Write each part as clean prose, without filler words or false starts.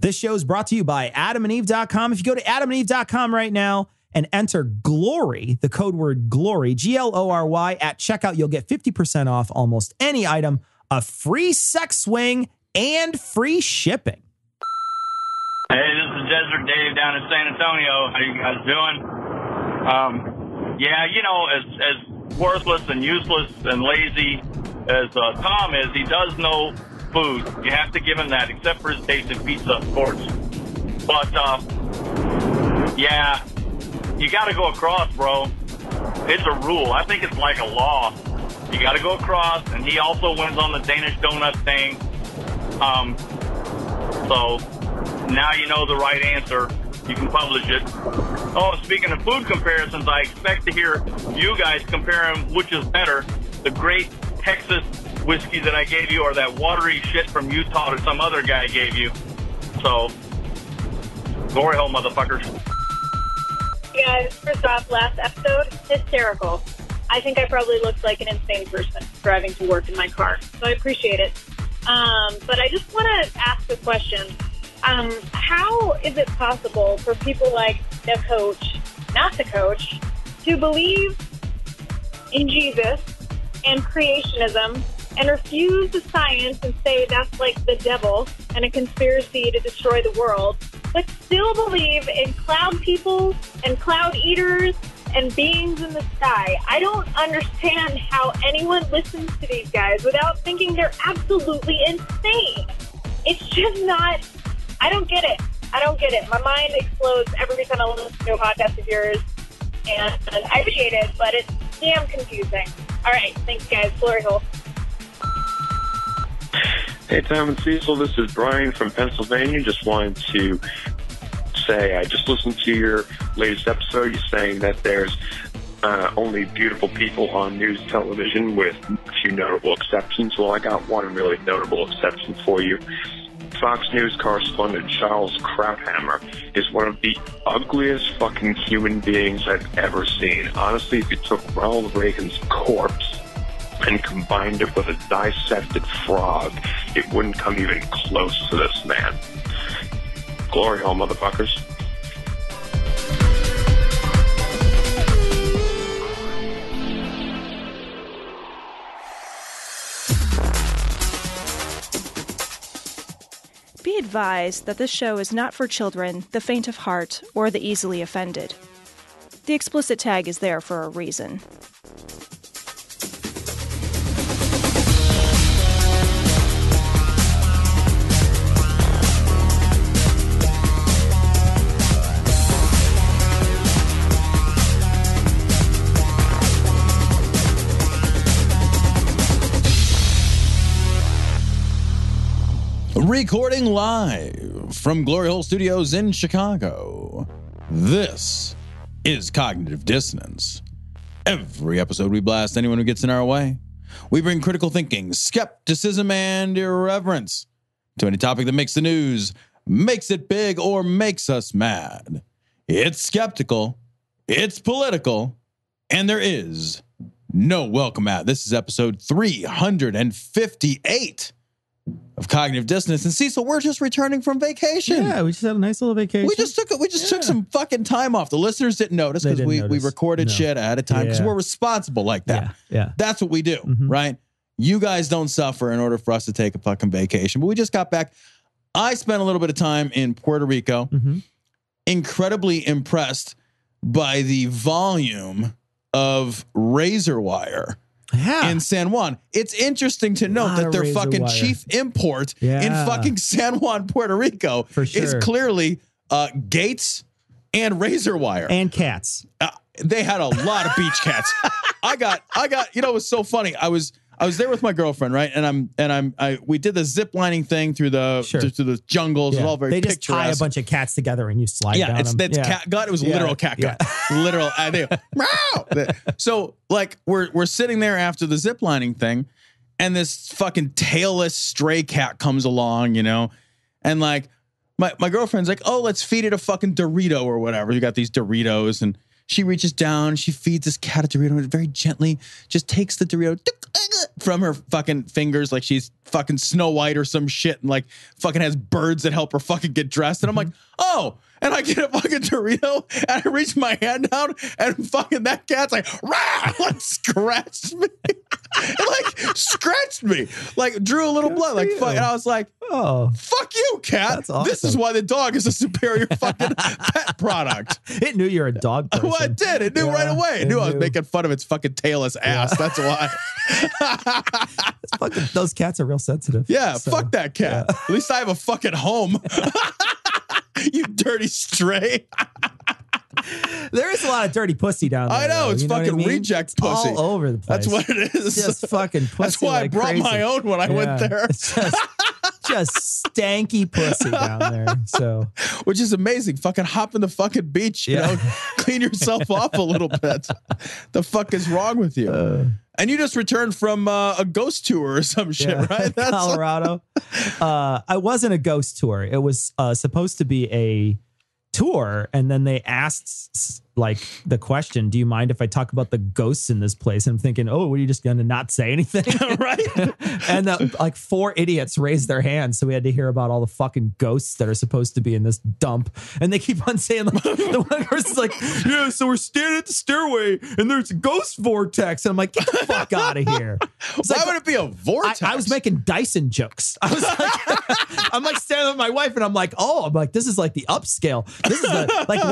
This show is brought to you by adamandeve.com. If you go to adamandeve.com right now and enter GLORY, the code word GLORY, GLORY, at checkout, you'll get 50% off almost any item, a free sex swing, and free shipping. Hey, this is Desert Dave down in San Antonio. How you guys doing? Yeah, you know, as worthless and useless and lazy as Tom is, he does know food. You have to give him that, except for his taste in pizza, of course. But, yeah, you got to go across, bro. It's a rule. I think it's like a law. You got to go across, and he also wins on the Danish donut thing. So now you know the right answer. You can publish it. Oh, speaking of food comparisons, I expect to hear you guys comparing which is better, the great Texas whiskey that I gave you or that watery shit from Utah that some other guy gave you. So, glory hole, motherfuckers. Hey guys, first off, last episode, hysterical. I think I probably looked like an insane person driving to work in my car, so I appreciate it. But I just want to ask a question. How is it possible for people like the coach, not the coach, to believe in Jesus and creationism and refuse the science and say that's like the devil and a conspiracy to destroy the world, but still believe in cloud people and cloud eaters and beings in the sky? I don't understand how anyone listens to these guys without thinking they're absolutely insane. It's just not, I don't get it. I don't get it. My mind explodes every time I listen to a podcast of yours, and I appreciate it, but it's damn confusing. All right, thanks guys. Glory hole. Hey, Tom and Cecil, this is Brian from Pennsylvania. Just wanted to say I just listened to your latest episode. You're saying that there's only beautiful people on news television with a few notable exceptions. Well, I got one really notable exception for you. Fox News correspondent Charles Craphammer is one of the ugliest fucking human beings I've ever seen. Honestly, if you took Ronald Reagan's corpse and combined it with a dissected frog, it wouldn't come even close to this man. Glory hole, motherfuckers. Be advised that this show is not for children, the faint of heart, or the easily offended. The explicit tag is there for a reason. Recording live from Glory Hole Studios in Chicago. This is Cognitive Dissonance. Every episode we blast anyone who gets in our way. We bring critical thinking, skepticism, and irreverence to any topic that makes the news, makes it big, or makes us mad. It's skeptical, it's political, and there is no welcome mat. This is episode 358 of Cognitive Dissonance. And Cecil, we're just returning from vacation. Yeah, we just had a nice little vacation. We just took some fucking time off. The listeners didn't notice because we recorded shit ahead of time because we're responsible like that. Yeah. That's what we do, right? You guys don't suffer in order for us to take a fucking vacation. But we just got back. I spent a little bit of time in Puerto Rico. Incredibly impressed by the volume of razor wire in San Juan. It's interesting to note that their fucking chief import in fucking San Juan, Puerto Rico is clearly gates and razor wire. And cats. They had a lot of beach cats. I got, you know, it was so funny. I was there with my girlfriend, right? And we did the zip lining thing through the through the jungles. It was all very They just picturesque. tie a bunch of cats together and you slide down them. It's cat gut. It was literal cat gut. Literal. So like we're sitting there after the zip lining thing, and this fucking tailless stray cat comes along, you know, and like my girlfriend's like, oh, let's feed it a fucking Dorito or whatever. You got these Doritos, and she reaches down, she feeds this cat a Dorito, and very gently just takes the Dorito, from her fucking fingers like she's fucking Snow White or some shit, and like fucking has birds that help her fucking get dressed. And I'm like, oh, and I get a fucking Dorito and I reach my hand down and fucking that cat's like, rah, like scratched me. Like scratched me, like drew a little blood, like fuck, and I was like, "Oh, fuck you, cat! That's awesome. This is why the dog is a superior fucking pet product." It knew you're a dog person. Well, it did. It knew right away. It knew I was making fun of its fucking tailless ass. That's why. Those cats are real sensitive. Yeah, so, fuck that cat. Yeah. At least I have a fucking home. You dirty stray. There is a lot of dirty pussy down there. I know. It's fucking reject pussy. All over the place. That's what it is. It's just fucking pussy. That's why like I brought crazy. my own when I went there. It's just stanky pussy down there. So, which is amazing. Fucking hop in the fucking beach, you know, clean yourself off a little bit. The fuck is wrong with you? And you just returned from a ghost tour or some shit, right? That's Colorado. I wasn't a ghost tour. It was supposed to be a tour, and then they asked like the question, do you mind if I talk about the ghosts in this place? And I'm thinking, oh, were you just gonna not say anything? Right. And like 4 idiots raised their hands, so we had to hear about all the fucking ghosts that are supposed to be in this dump. And they keep on saying, like, the one person's like, yeah, so we're standing at the stairway and there's a ghost vortex, and I'm like, get the fuck out of here. Why would it be a vortex? I was making Dyson jokes. I was like, I'm like standing with my wife, and I'm like, this is like the upscale. This is the, like,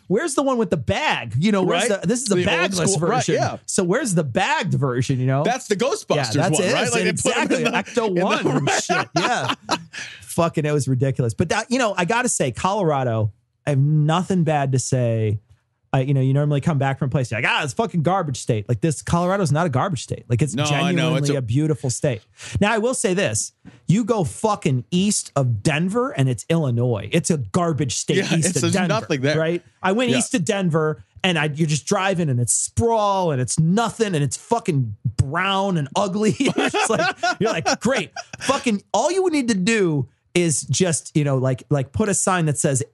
where's the one with the bag? You know, this is a bagless version. Right, yeah. So where's the bagged version? You know, that's the Ghostbusters that's one, it. right? Like exactly, Ecto 1 and shit. Yeah, fucking, it was ridiculous. But that, you know, I got to say, Colorado, I have nothing bad to say. You know, you normally come back from a place, you're like, it's fucking garbage state. Like this, Colorado's not a garbage state. Like it's genuinely a beautiful state. Now, I will say this. You go fucking east of Denver and it's Illinois. It's a garbage state east of Denver. Nothing there. Right? I went east of Denver and you're just driving and it's sprawl and it's nothing and it's fucking brown and ugly. You're like, great. Fucking all you would need to do is just, you know, like put a sign that says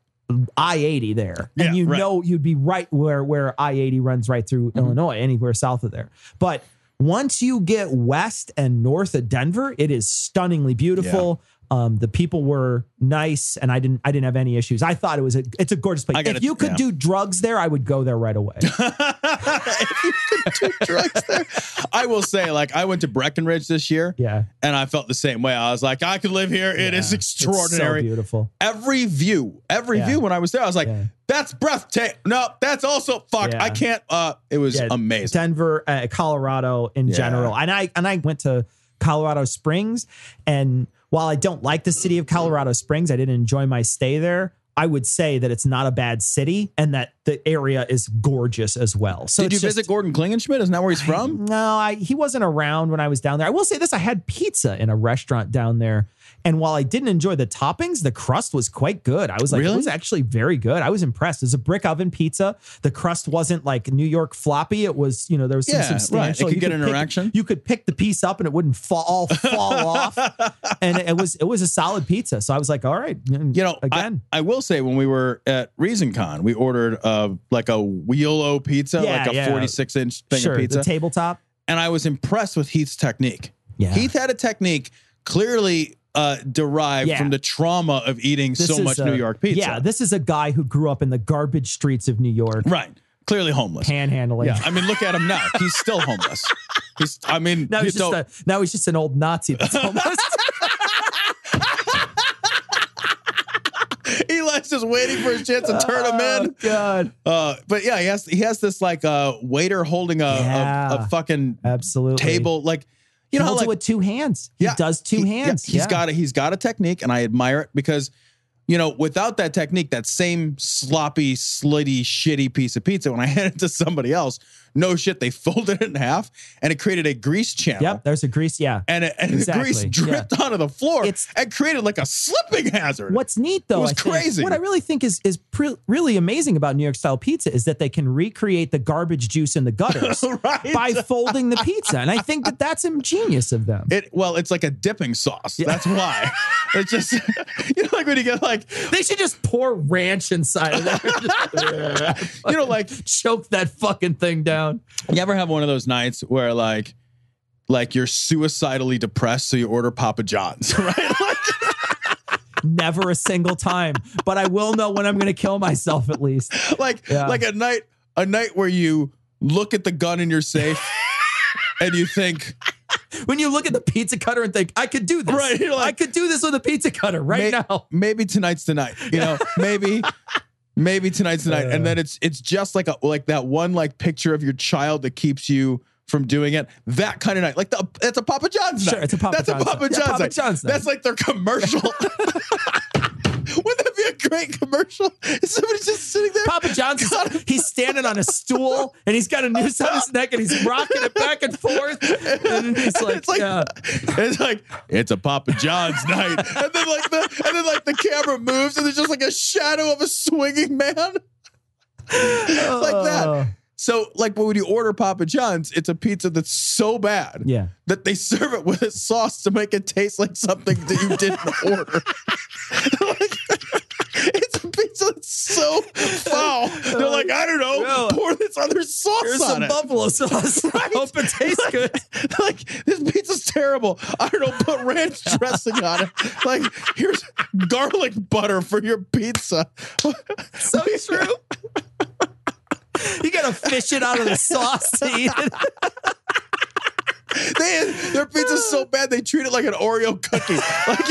I-80 there, and know you'd be right where I-80 runs right through Illinois, anywhere south of there. But once you get west and north of Denver, it is stunningly beautiful. The people were nice, and I didn't have any issues. I thought it's a gorgeous place. If you could do drugs there, I would go there right away. If you could do drugs there, I will say, like, I went to Breckenridge this year, and I felt the same way. I was like, I could live here. It is extraordinary, it's so beautiful. Every view when I was there, I was like, that's breathtaking. No, that's also fuck. I can't. It was amazing. Denver, Colorado in general, and I went to Colorado Springs, and while I don't like the city of Colorado Springs, I didn't enjoy my stay there. I would say that it's not a bad city and that the area is gorgeous as well. So did you visit Gordon Klingenschmidt? Isn't that where he's from? No, he wasn't around when I was down there. I will say this. I had pizza in a restaurant down there. And while I didn't enjoy the toppings, the crust was quite good. I was like, It was actually very good. I was impressed. It was a brick oven pizza. The crust wasn't like New York floppy. It was, you know, there was some substantial. It could get an erection. You could pick the piece up and it wouldn't fall off. And it was a solid pizza. So I was like, all right. You know, again, I will say when we were at ReasonCon, we ordered like a Wheelo pizza, like a 46-inch thing of pizza. The tabletop. And I was impressed with Heath's technique. Yeah. Heath had a technique clearly derived from the trauma of eating so much New York pizza. Yeah, this is a guy who grew up in the garbage streets of New York. Right. Clearly homeless. Panhandling. Yeah, I mean, look at him now. He's still homeless. Now he's just an old Nazi that's homeless. Eli's just waiting for his chance to turn him in. God. But yeah, he has this like waiter holding a fucking table, like, you know, holds it with two hands. He does two hands. He's got a technique, and I admire it because, you know, without that technique, that same sloppy, slitty, shitty piece of pizza, when I hand it to somebody else, no shit, they folded it in half, and it created a grease channel. Yep, there's a grease, and the grease dripped onto the floor and created like a slipping hazard. What's neat, though, it was crazy. What I really think is really amazing about New York style pizza is that they can recreate the garbage juice in the gutters by folding the pizza, and I think that's ingenious of them. It's like a dipping sauce. Yeah. That's why. It's just, you know, like when you get like, they should just pour ranch inside of there. You know, like choke that fucking thing down. You ever have one of those nights where like like you're suicidally depressed, so you order Papa John's, right? Never a single time, but I will know when I'm going to kill myself at least. Like a night where you look at the gun in your safe and you think, when you look at the pizza cutter and think, I could do this. Right. You're like, I could do this with a pizza cutter now. Maybe tonight's the night. You know, maybe tonight's the night. And then it's just like that one like picture of your child that keeps you from doing it. That kind of night. Like it's a Papa John's night. Sure, it's a Papa John's night. Papa John's night. That's like their commercial. Wouldn't that be a great commercial? Somebody's just sitting there. Papa John's, he's standing on a stool and he's got a noose on his neck and he's rocking it back and forth. And he's like, it's a Papa John's night. And then the camera moves and there's just like a shadow of a swinging man. Like that. So, like, when you order Papa John's, it's a pizza that's so bad that they serve it with a sauce to make it taste like something that you didn't order. It's a pizza that's so foul. They're like, I don't know, pour this other sauce here's on some it. buffalo sauce. I hope it tastes good. Like, this pizza's terrible. I don't know, put ranch dressing on it. Like, here's garlic butter for your pizza. So true. You gotta fish it out of the sauce to eat it. Their pizza's so bad they treat it like an Oreo cookie. Like,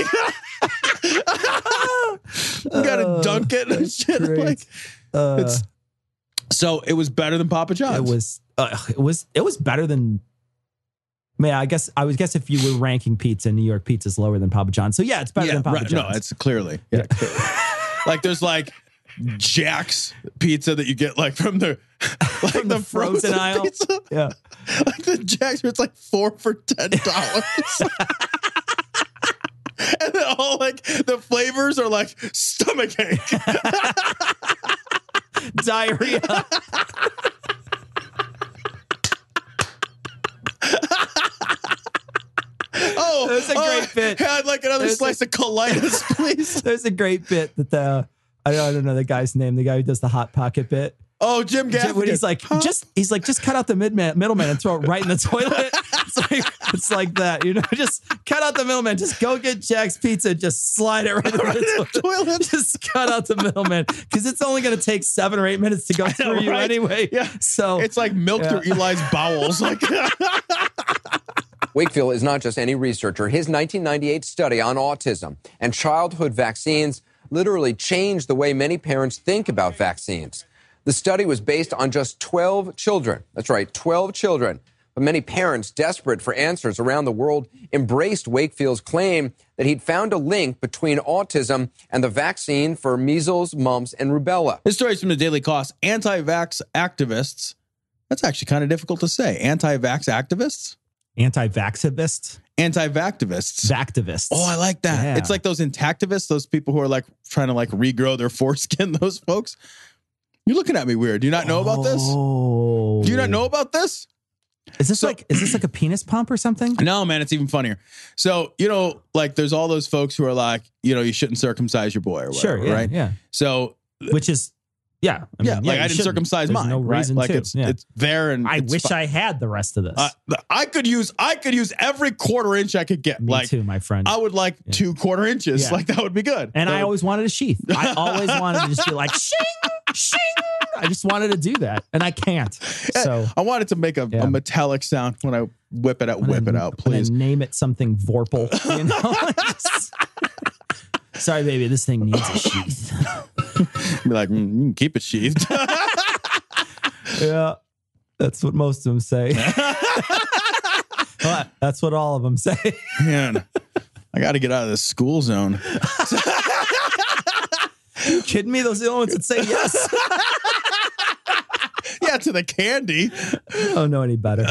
you gotta dunk it and shit. Like, so it was better than Papa John's. It was better than. Man, I guess if you were ranking pizza, New York pizza's lower than Papa John's. So yeah, it's better than Papa John's. No, it's clearly. Yeah. Like there's like Jack's pizza that you get like from the frozen aisle. Pizza. Yeah. Like the Jack's where it's like 4 for $10. And then all like the flavors are like stomach ache. Diarrhea. Oh, there's a great bit. I'd like another slice of colitis, please. There's a great bit that I don't know the guy's name. The guy who does the Hot Pocket bit. Oh, Jim Gaffigan. When he's like, just cut out the middleman and throw it right in the toilet. It's like that, you know. Just cut out the middleman. Just go get Jack's Pizza. Just slide it right in the toilet. Just cut out the middleman because it's only going to take 7 or 8 minutes to go through you anyway. Yeah. So it's like milk through Eli's bowels. Like. Wakefield is not just any researcher. His 1998 study on autism and childhood vaccines literally changed the way many parents think about vaccines. The study was based on just 12 children. That's right, 12 children. But many parents, desperate for answers around the world, embraced Wakefield's claim that he'd found a link between autism and the vaccine for measles, mumps, and rubella. This story is from the Daily Kos. Anti-vax activists. That's actually kind of difficult to say. Anti-vax activists? Anti-vaxivists? Anti-vactivists. Vactivists. Oh, I like that. Yeah. It's like those intactivists, those people who are like trying to like regrow their foreskin, those folks. You're looking at me weird. Do you not know about this? Do you not know about this? Is this like a penis pump or something? No, man, it's even funnier. So, you know, like there's all those folks who are like, you know, you shouldn't circumcise your boy or whatever, sure, yeah, right? Yeah. So, which is, yeah. I mean, like I didn't circumcise mine. No reason right? Like to. it's there, and I wish I had the rest of this. I could use every quarter inch I could get. Me too, my friend. I would like 2 quarter inches. Yeah. Like that would be good. And I always wanted a sheath. I always wanted to just be like shing, shing. I just wanted to do that, and I can't. So I wanted to make a metallic sound when I whip it out. Whip it out, please. Name it something Vorpal. You know. Sorry, baby. This thing needs a sheath. Be like, you can keep it sheathed. Yeah, that's what most of them say. But that's what all of them say. Man, I got to get out of this school zone. Are you kidding me? Those are the only ones that say yes. Yeah, to the candy. I don't know any better.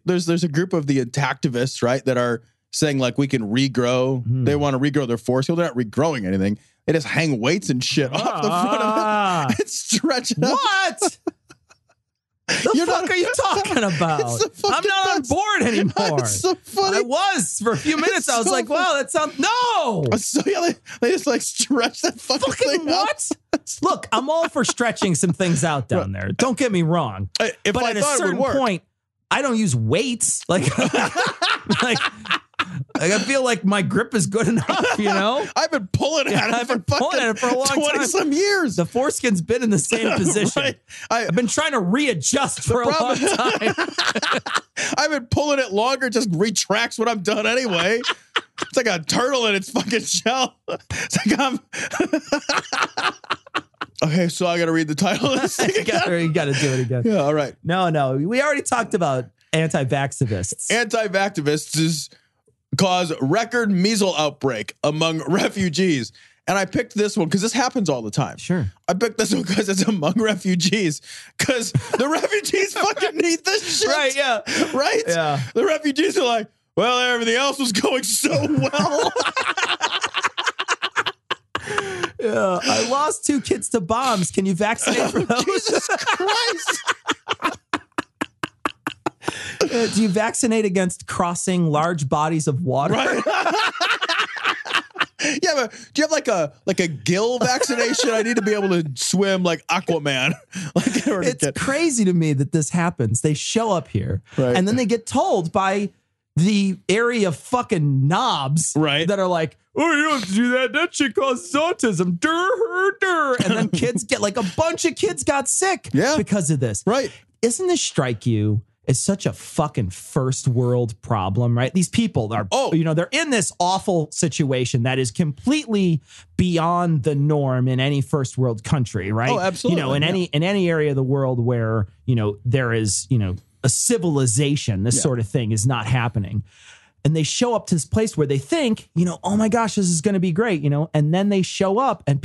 There's a group of the intactivists, right, that are saying like we can regrow. They want to regrow their foreskin. They're not regrowing anything. They just hang weights and shit off the front of it and stretch it out. What? The fuck are you talking about? I'm not on board anymore. It's so funny. I was for a few minutes. I was like, wow, that sounds no. So yeah, they just like stretch that fucking thing what? Look, I'm all for stretching some things out down there. Don't get me wrong. But at a certain point, I don't use weights. Like I feel like my grip is good enough, you know? I've been pulling at it for a long 20 some years. The foreskin's been in the same position. Right. I've been trying to readjust for a long time. I've been pulling it longer. It just retracts when I'm done anyway. It's like a turtle in its fucking shell. It's like I'm... Okay, so I got to read the title of this thing again. You got to do it again. Yeah, all right. No. We already talked about anti-vaxxivists. Anti-vaxxivists cause record measles outbreak among refugees. And I picked this one because this happens all the time. Sure. I picked this one because it's among refugees. Because the refugees fucking need this shit. Right, yeah. Right? Yeah. The refugees are like, well, everything else was going so well. Yeah. I lost 2 kids to bombs. Can you vaccinate for those? Jesus Christ. Do you vaccinate against crossing large bodies of water? Right. Yeah, but do you have like a gill vaccination? I need to be able to swim like Aquaman. It's crazy to me that this happens. They show up here, right, and then they get told by the area fucking knobs, right, that are like, oh, you don't do that. That shit causes autism. Durr. And then kids get like a bunch of kids got sick because of this. Right. Isn't this strike you as such a fucking first world problem, right? These people are, they're in this awful situation that is completely beyond the norm in any first world country, right? Oh, absolutely. In any area of the world where, there is, a civilization, this sort of thing is not happening. And they show up to this place where they think, oh my gosh, this is going to be great, and then they show up and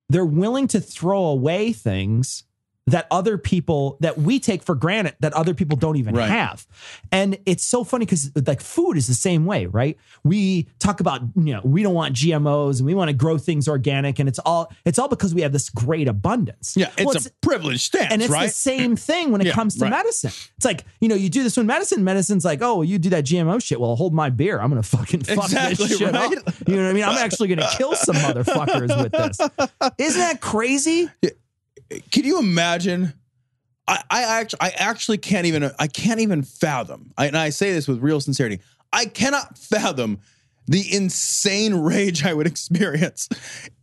they're willing to throw away things that other people, that we take for granted, that other people don't even have. And it's so funny because like food is the same way, right? We talk about, we don't want GMOs and we want to grow things organic, and it's all because we have this great abundance. Yeah, it's a privileged stance, and it's the same thing when it comes to medicine. It's like, you do this when medicine's like, oh, you do that GMO shit. Well, hold my beer. I'm going to fuck this shit up. You know what I mean? I'm actually going to kill some motherfuckers with this. Isn't that crazy? Yeah. Can you imagine? I actually can't even fathom. And I say this with real sincerity. I cannot fathom the insane rage I would experience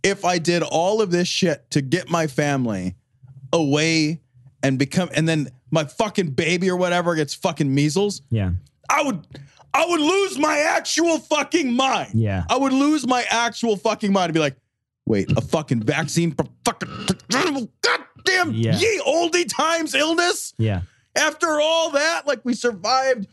if I did all of this shit to get my family away and then my fucking baby or whatever gets fucking measles. Yeah. I would lose my actual fucking mind. Yeah. I would lose my actual fucking mind and be like, wait, a fucking vaccine for fucking goddamn ye oldie times illness? Yeah. After all that, like we survived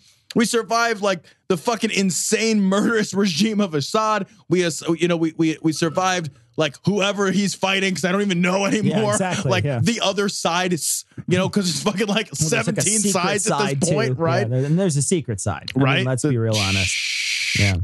like the fucking insane murderous regime of Assad. We survived like whoever he's fighting, because I don't even know anymore. Yeah, exactly, the other side is, because it's fucking like 17 sides at this point, too. right? Yeah, and there's a secret side, right? I mean, let's be real honest. Yeah.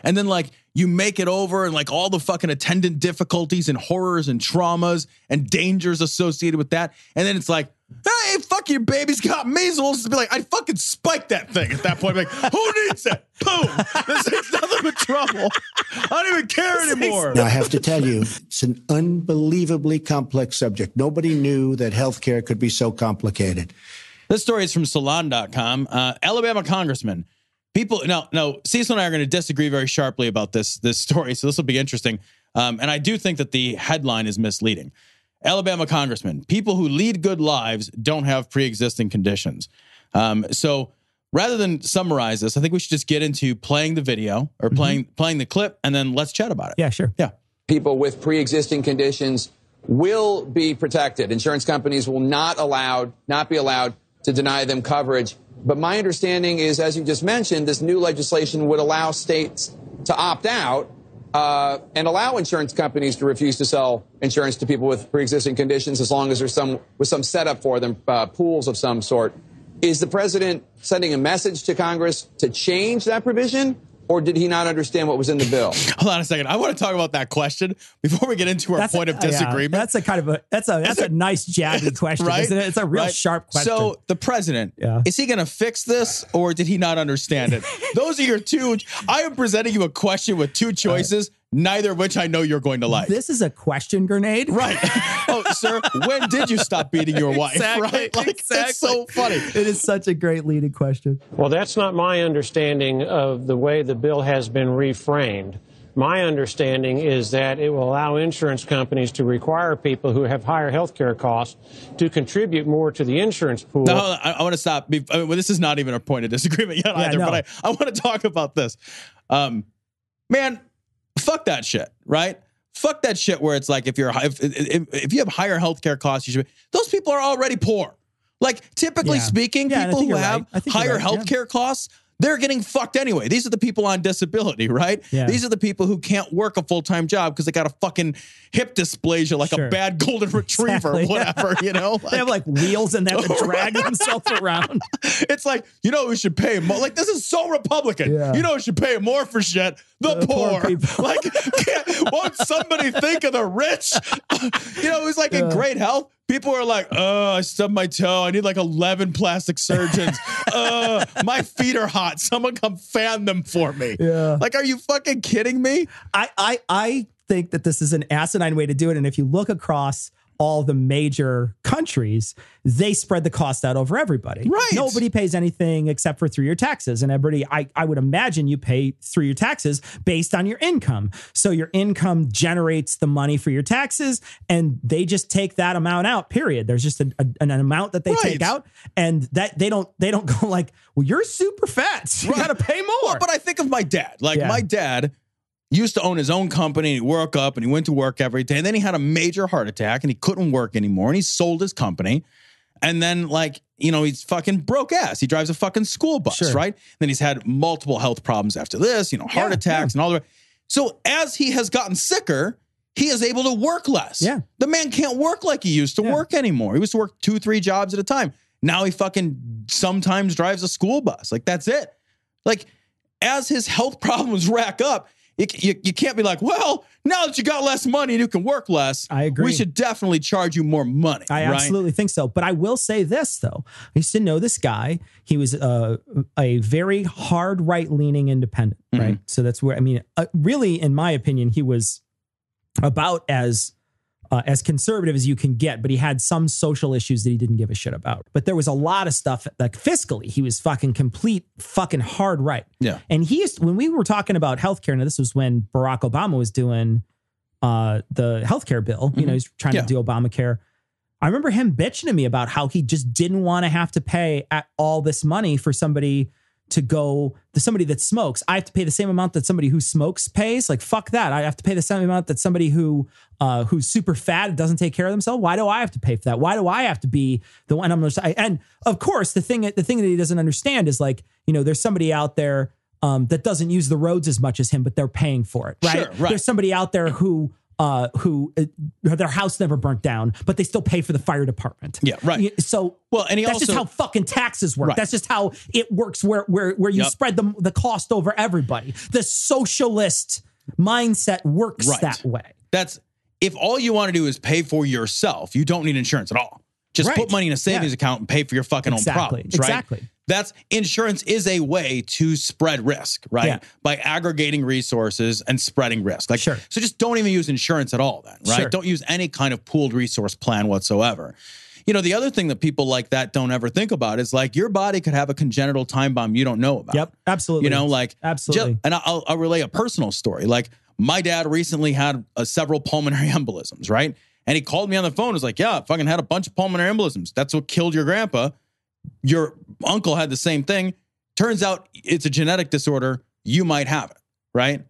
And then like you make it over and like all the fucking attendant difficulties and horrors and traumas and dangers associated with that. And then it's like, hey, fuck, your baby's got measles. To be like, I'd fucking spike that thing at that point. Like, who needs it? Boom. This ain't nothing but trouble. I don't even care anymore. Now, I have to tell you, it's an unbelievably complex subject. Nobody knew that healthcare could be so complicated. This story is from Salon.com. Alabama congressman. People, no, Cecil and I are going to disagree very sharply about this story, so this will be interesting. And I do think that the headline is misleading. Alabama congressman, people who lead good lives don't have pre-existing conditions. So rather than summarize this, I think we should just get into playing the video or playing the clip, and then let's chat about it. Yeah, sure. Yeah. People with pre-existing conditions will be protected. Insurance companies will not be allowed to deny them coverage. But my understanding is, as you just mentioned, this new legislation would allow states to opt out and allow insurance companies to refuse to sell insurance to people with pre-existing conditions as long as there's some setup for them, pools of some sort. Is the president sending a message to Congress to change that provision? Or did he not understand what was in the bill? Hold on a second. I want to talk about that question before we get into our point of disagreement. That's a nice jabby question, right? Isn't it? It's a real sharp question. So the president, is he going to fix this, or did he not understand it? Those are your two. I am presenting you a question with two choices. neither of which I know you're going to like. This is a question grenade. Right. Oh, sir, when did you stop beating your wife? Exactly, Right? Like, exactly. It's so funny. It is such a great leading question. Well, that's not my understanding of the way the bill has been reframed. My understanding is that it will allow insurance companies to require people who have higher health care costs to contribute more to the insurance pool. No, I want to stop. This is not even a point of disagreement yet either, no. but I want to talk about this. Man, fuck that shit, right? Fuck that shit where it's like if you have higher healthcare costs, you should. Those people are already poor. Like typically speaking, people who have higher healthcare costs, they're getting fucked anyway. These are the people on disability, right? Yeah. These are the people who can't work a full-time job because they got a fucking hip dysplasia like a bad golden retriever or whatever, you know? They have like wheels and they have to drag themselves around. It's like, you know who should pay more? Like, this is so Republican. Yeah. You know who should pay more for shit? The poor. people. Like, won't somebody think of the rich? You know, who's like in great health? People are like, I stubbed my toe. I need like 11 plastic surgeons. My feet are hot. Someone come fan them for me. Yeah. Like, are you fucking kidding me? I think that this is an asinine way to do it. And if you look across all the major countries, they spread the cost out over everybody. Right. Nobody pays anything except for through your taxes. And everybody, I would imagine you pay through your taxes based on your income. So your income generates the money for your taxes and they just take that amount out, period. There's just an amount that they take out and that they don't go like, well, you're super fat. So you got to pay more. Well, but I think of my dad. Like my dad used to own his own company and he'd work up and he went to work every day. And then he had a major heart attack and he couldn't work anymore. And he sold his company. And then like, you know, he's fucking broke ass. He drives a fucking school bus, right? Then he's had multiple health problems after this, you know, heart attacks and all the rest. So as he has gotten sicker, he is able to work less. Yeah. The man can't work like he used to work anymore. He used to work 2-3 jobs at a time. Now he fucking sometimes drives a school bus. Like that's it. Like as his health problems rack up, you can't be like, well, now that you got less money and you can work less, I agree. We should definitely charge you more money. I absolutely think so. But I will say this, though. I used to know this guy. He was a very hard right-leaning independent, right? So that's where, I mean, really, in my opinion, he was about as conservative as you can get, but he had some social issues that he didn't give a shit about. But there was a lot of stuff like fiscally, he was fucking hard right. Yeah. And when we were talking about healthcare, now this was when Barack Obama was doing the healthcare bill, you know, he's trying to do Obamacare. I remember him bitching to me about how he just didn't want to have to pay all this money for somebody somebody that smokes. I have to pay the same amount that somebody who smokes pays. Like, fuck that. I have to pay the same amount that somebody who's super fat and doesn't take care of themselves. Why do I have to pay for that? Why do I have to be the one? And of course, the thing that he doesn't understand is like, you know, there's somebody out there that doesn't use the roads as much as him, but they're paying for it. Right. Sure, right. There's somebody out there who their house never burnt down, but they still pay for the fire department. Yeah, right. So, that's just how fucking taxes work. Right. That's just how it works. Where you spread the cost over everybody. The socialist mindset works that way. That's if all you want to do is pay for yourself, you don't need insurance at all. Just put money in a savings account and pay for your fucking own problems. Right? Exactly. That's insurance is a way to spread risk, right? Yeah. By aggregating resources and spreading risk. Like, so just don't even use insurance at all then, right? Don't use any kind of pooled resource plan whatsoever. You know, the other thing that people like that don't ever think about is like your body could have a congenital time bomb you don't know about. Yep, absolutely. You know, like, absolutely. And I'll relay a personal story. Like my dad recently had several pulmonary embolisms, right? And he called me on the phone. Was like, yeah, I fucking had a bunch of pulmonary embolisms. That's what killed your grandpa. Your uncle had the same thing. Turns out it's a genetic disorder. You might have it, right?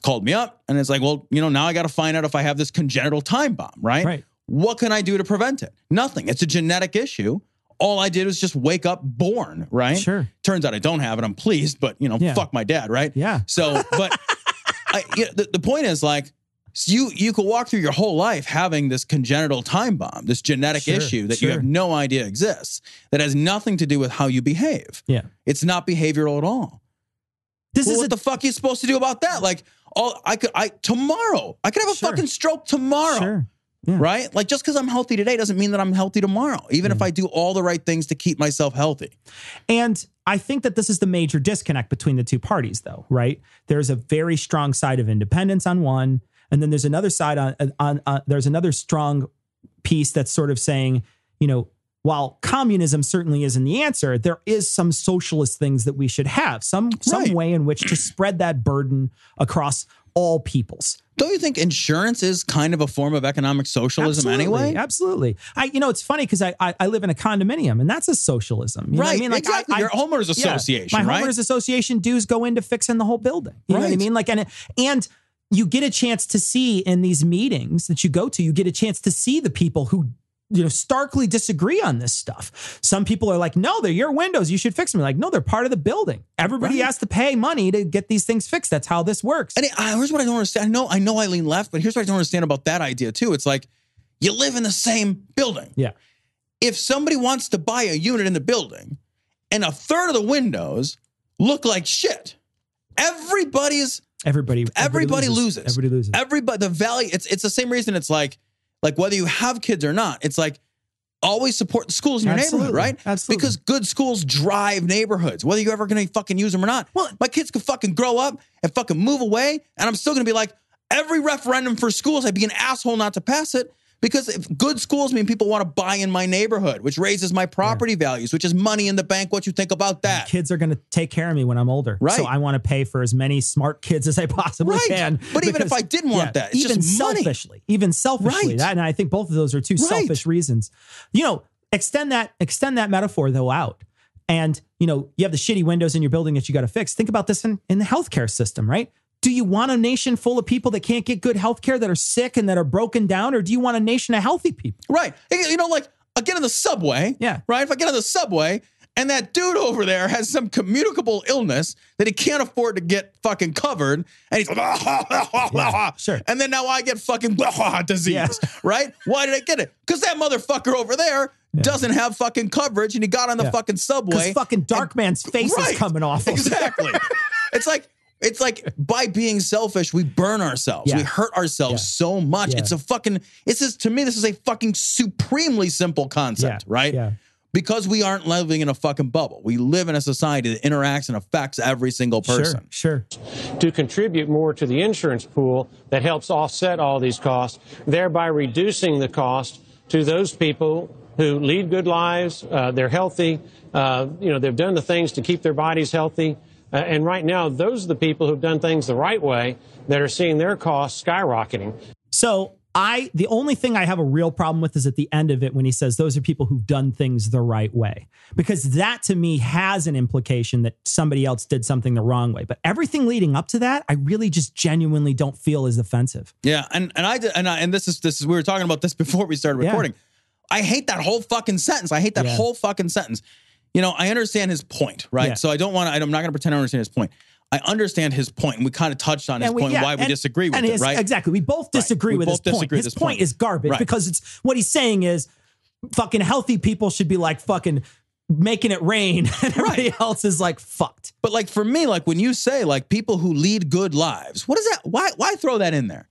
Called me up and it's like, well, you know, now I got to find out if I have this congenital time bomb, right? What can I do to prevent it? Nothing. It's a genetic issue. All I did was just wake up born, right? Sure. Turns out I don't have it. I'm pleased, but you know, fuck my dad, right? Yeah. So, but the point is like, you could walk through your whole life having this congenital time bomb, this genetic issue that you have no idea exists, that has nothing to do with how you behave. Yeah. It's not behavioral at all. What the fuck are you supposed to do about that? Like, tomorrow, I could have a fucking stroke tomorrow. right? Like just because I'm healthy today doesn't mean that I'm healthy tomorrow, even if I do all the right things to keep myself healthy. And I think that this is the major disconnect between the two parties, though, right? There's a very strong side of independence on one, and then there's another side on there's another strong piece that's sort of saying, you know, while communism certainly isn't the answer, there is some socialist things that we should have, some way in which to spread that burden across all peoples. Don't you think insurance is kind of a form of economic socialism anyway? Absolutely. It's funny because I live in a condominium, and that's a socialism. You know what I mean? Like exactly. Your homeowners association, my right? homeowners association dues go into fixing the whole building. You know what I mean? Like, and you get a chance to see in these meetings that you go to, you get a chance to see the people who, you know, starkly disagree on this stuff. Some people are like, no, they're your windows, you should fix them. Like, no, they're part of the building. Everybody has to pay money to get these things fixed. That's how this works. And here's what I don't understand. I know I lean left, but here's what I don't understand about that idea too. It's like, you live in the same building. Yeah. If somebody wants to buy a unit in the building and a third of the windows look like shit, everybody loses. Everybody loses. The value, it's the same reason. It's like whether you have kids or not, it's like always support the schools in your neighborhood, right? Absolutely. Because good schools drive neighborhoods, whether you're ever going to fucking use them or not. Well, my kids could fucking grow up and fucking move away, and I'm still going to be like, every referendum for schools, I'd be an asshole not to pass it. Because if good schools mean people want to buy in my neighborhood, which raises my property values, which is money in the bank. What you think about that? Kids are going to take care of me when I'm older. Right. So I want to pay for as many smart kids as I possibly can. But even if I didn't want that, it's just money. Even selfishly. Right. And I think both of those are two selfish reasons. You know, extend that metaphor though out. And, you know, you have the shitty windows in your building that you got to fix. Think about this in the healthcare system, right? Do you want a nation full of people that can't get good health care, that are sick and that are broken down? Or do you want a nation of healthy people? Right. You know, like I get in the subway. Yeah. Right. If I get on the subway and that dude over there has some communicable illness that he can't afford to get fucking covered, and he's like, sure. And then now I get fucking disease. Right. Why did I get it? Because that motherfucker over there doesn't have fucking coverage, and he got on the fucking subway. Because fucking dark man's face is coming off. Exactly. It's like by being selfish, we burn ourselves. We hurt ourselves so much. It's a fucking, to me, this is a fucking supremely simple concept, right? Yeah. Because we aren't living in a fucking bubble. We live in a society that interacts and affects every single person. Sure. To contribute more to the insurance pool that helps offset all these costs, thereby reducing the cost to those people who lead good lives, they're healthy, they've done the things to keep their bodies healthy. And right now, those are the people who've done things the right way that are seeing their costs skyrocketing. So the only thing I have a real problem with is at the end of it when he says those are people who've done things the right way, because that to me has an implication that somebody else did something the wrong way. But everything leading up to that, I really just genuinely don't feel is offensive. Yeah, and this is we were talking about this before we started recording. I hate that whole fucking sentence. I hate that whole fucking sentence. You know, I understand his point, right? Yeah. So I'm not going to pretend I understand his point. I understand his point, and we kind of touched on his point and why we disagree with it, right? Exactly. We both disagree with his point. His point is garbage because it's what he's saying is fucking healthy people should be like fucking making it rain and everybody else is like fucked. But like for me, like when you say like people who lead good lives, what is that? Why throw that in there?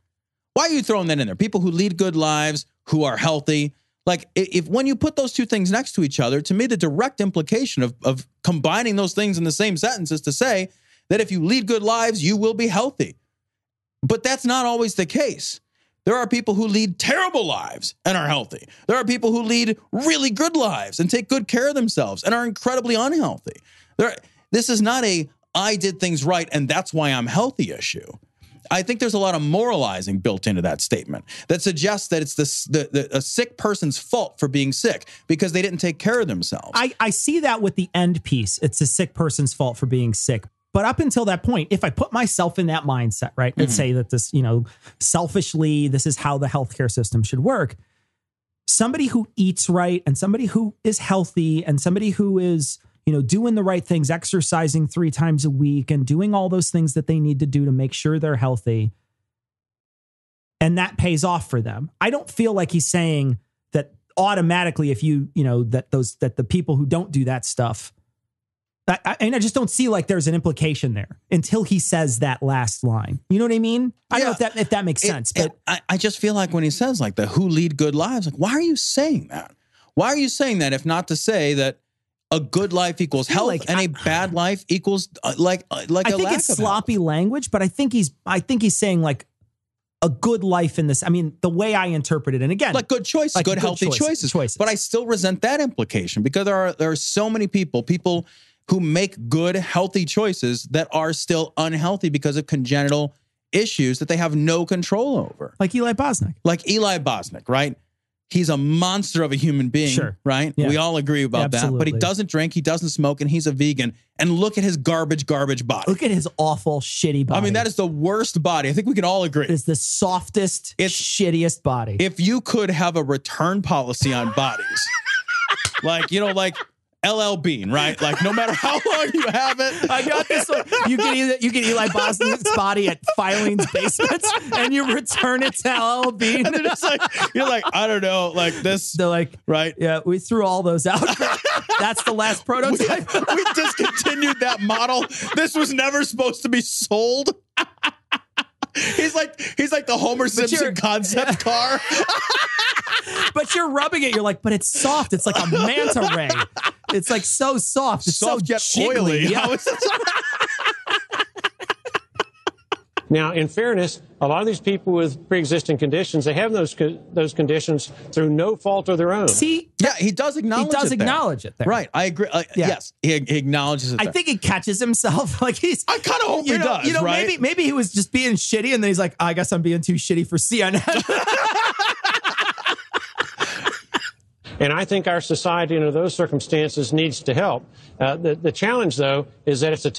Why are you throwing that in there? People who lead good lives, who are healthy. Like if when you put those two things next to each other, to me, the direct implication of combining those things in the same sentence is to say that if you lead good lives, you will be healthy. But that's not always the case. There are people who lead terrible lives and are healthy. There are people who lead really good lives and take good care of themselves and are incredibly unhealthy. This is not I did things right and that's why I'm healthy issue. I think there's a lot of moralizing built into that statement that suggests that it's a sick person's fault for being sick because they didn't take care of themselves. I see that with the end piece. It's a sick person's fault for being sick. But up until that point, if I put myself in that mindset, right, let's say that this, selfishly, this is how the healthcare system should work. Somebody who eats right and somebody who is healthy and somebody who is doing the right things, exercising 3 times a week and doing all those things that they need to do to make sure they're healthy. And that pays off for them. I don't feel like he's saying that automatically if that the people who don't do that stuff, And I just don't see like there's an implication there until he says that last line. You know what I mean? I don't know if that makes sense. But I just feel like when he says like the who lead good lives, like why are you saying that? Why are you saying that if not to say that a good life equals health and a bad life equals like I think it's sloppy language, but I think he's saying like a good life in this. I mean, the way I interpret it, and again, like good choices, like good healthy choices. But I still resent that implication because there are so many people who make good healthy choices that are still unhealthy because of congenital issues that they have no control over. Like Eli Bosnick, right? He's a monster of a human being, right? Yeah. We all agree about that. But he doesn't drink, he doesn't smoke, and he's a vegan. And look at his garbage body. Look at his awful, shitty body. I mean, that is the worst body. I think we can all agree. It's the softest, shittiest body. If you could have a return policy on bodies, like LL Bean, right? Like no matter how long you have it. I got this one. You get Eli Bosnick's body at Filene's basement and you return it to LL Bean. And it's like, you're like, I don't know, like this. They're like, right? Yeah, we threw all those out. That's the last prototype. We discontinued that model. This was never supposed to be sold. He's like the Homer Simpson concept car. But you're rubbing it. You're like, but it's soft. It's like a manta ray. It's like so soft. It's soft so yet oily. Yeah. Now, in fairness, a lot of these people with pre-existing conditions, they have those conditions through no fault of their own. See? Yeah, he does acknowledge it there. Right, I agree. Yes, he acknowledges it there. I think he catches himself. Like I kind of hope he does, right? Maybe he was just being shitty, and then he's like, I guess I'm being too shitty for CNN. And I think our society under those circumstances needs to help. The challenge, though, is that it's a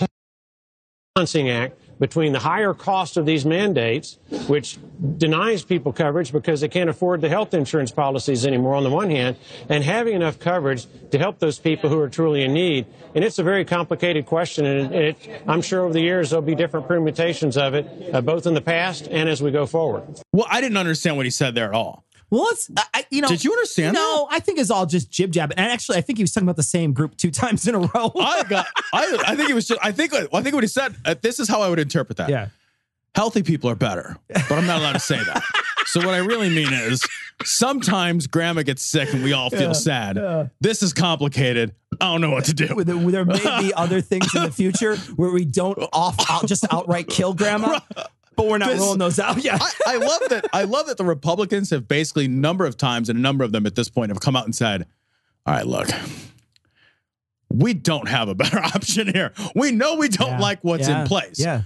balancing act between the higher cost of these mandates, which denies people coverage because they can't afford the health insurance policies anymore on the one hand, and having enough coverage to help those people who are truly in need. And it's a very complicated question, and I'm sure over the years there'll be different permutations of it, both in the past and as we go forward. Well, I didn't understand what he said there at all. Well, did you understand that? No, I think it's all just jib jab. And actually, I think he was talking about the same group 2 times in a row. I think it was just, I think what he said, this is how I would interpret that. Yeah. Healthy people are better, but I'm not allowed to say that. So what I really mean is sometimes grandma gets sick and we all feel sad. Yeah. This is complicated. I don't know what to do. There may be other things in the future where we don't just outright kill grandma. But we're not rolling those out yet. I love that the Republicans have basically a number of times, and a number of them at this point have come out and said, all right, look, we don't have a better option here. We know we don't like what's in place. Yeah.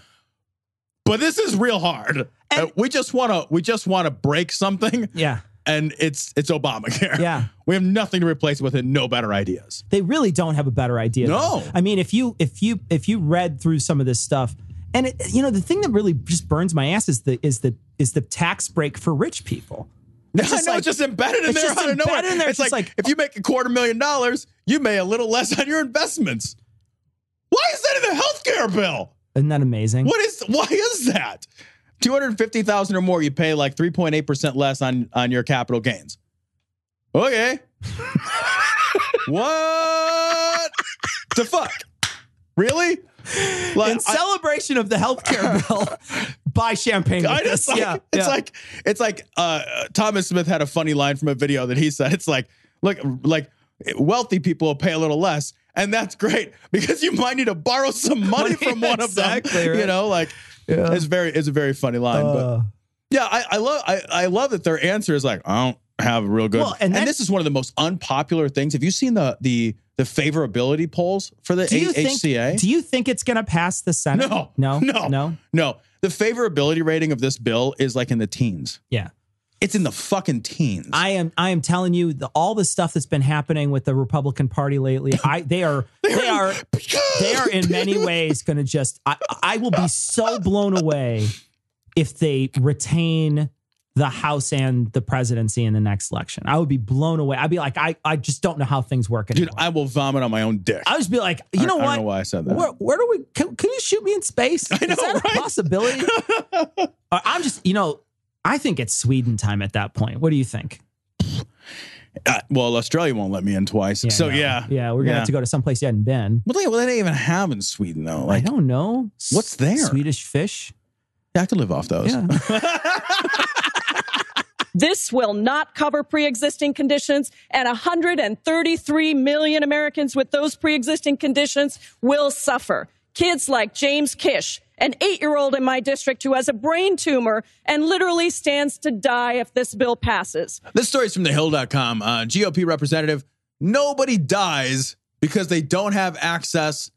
But this is real hard. And we just want to break something. Yeah. And it's Obamacare. Yeah. We have nothing to replace it with and no better ideas. They really don't have a better idea. No. Though. I mean, if you read through some of this stuff, and the thing that really just burns my ass is the tax break for rich people. It's just embedded in there out of nowhere. It's like if you make $250,000, you may a little less on your investments. Why is that in the healthcare bill? Isn't that amazing? Why is that? $250,000 or more, you pay like 3.8% less on your capital gains. Okay. What the fuck? Really? In celebration of the healthcare bill, buy champagne with this. It's like Thomas Smith had a funny line from a video that he said. It's like, look, like wealthy people will pay a little less, and that's great because you might need to borrow some money from one of them. Right. It's a very funny line. But yeah, I love that their answer is like, I don't have a real good. Well, and this is one of the most unpopular things. Have you seen the favorability polls for the HCA? Do you think it's going to pass the Senate? No. The favorability rating of this bill is like in the teens. Yeah. It's in the fucking teens. I am telling you, all the stuff that's been happening with the Republican Party lately, they are in many ways going to just, I will be so blown away if they retain the House and the presidency in the next election. I would be blown away. I'd be like, I just don't know how things work anymore. Dude, I will vomit on my own dick. I would just be like, you know what? I don't know why I said that. Where do we, can you shoot me in space? I know, Is that a possibility? I'm just, I think it's Sweden time at that point. What do you think? Well, Australia won't let me in twice. Yeah, we're gonna have to go to someplace you hadn't been. What do they even have in Sweden though? Like, I don't know. What's there? Swedish fish. Yeah, I could live off those. Yeah. This will not cover pre-existing conditions, and 133 million Americans with those pre-existing conditions will suffer. Kids like James Kish, an 8-year-old in my district who has a brain tumor and literally stands to die if this bill passes. This story is from thehill.com. GOP representative, nobody dies because they don't have access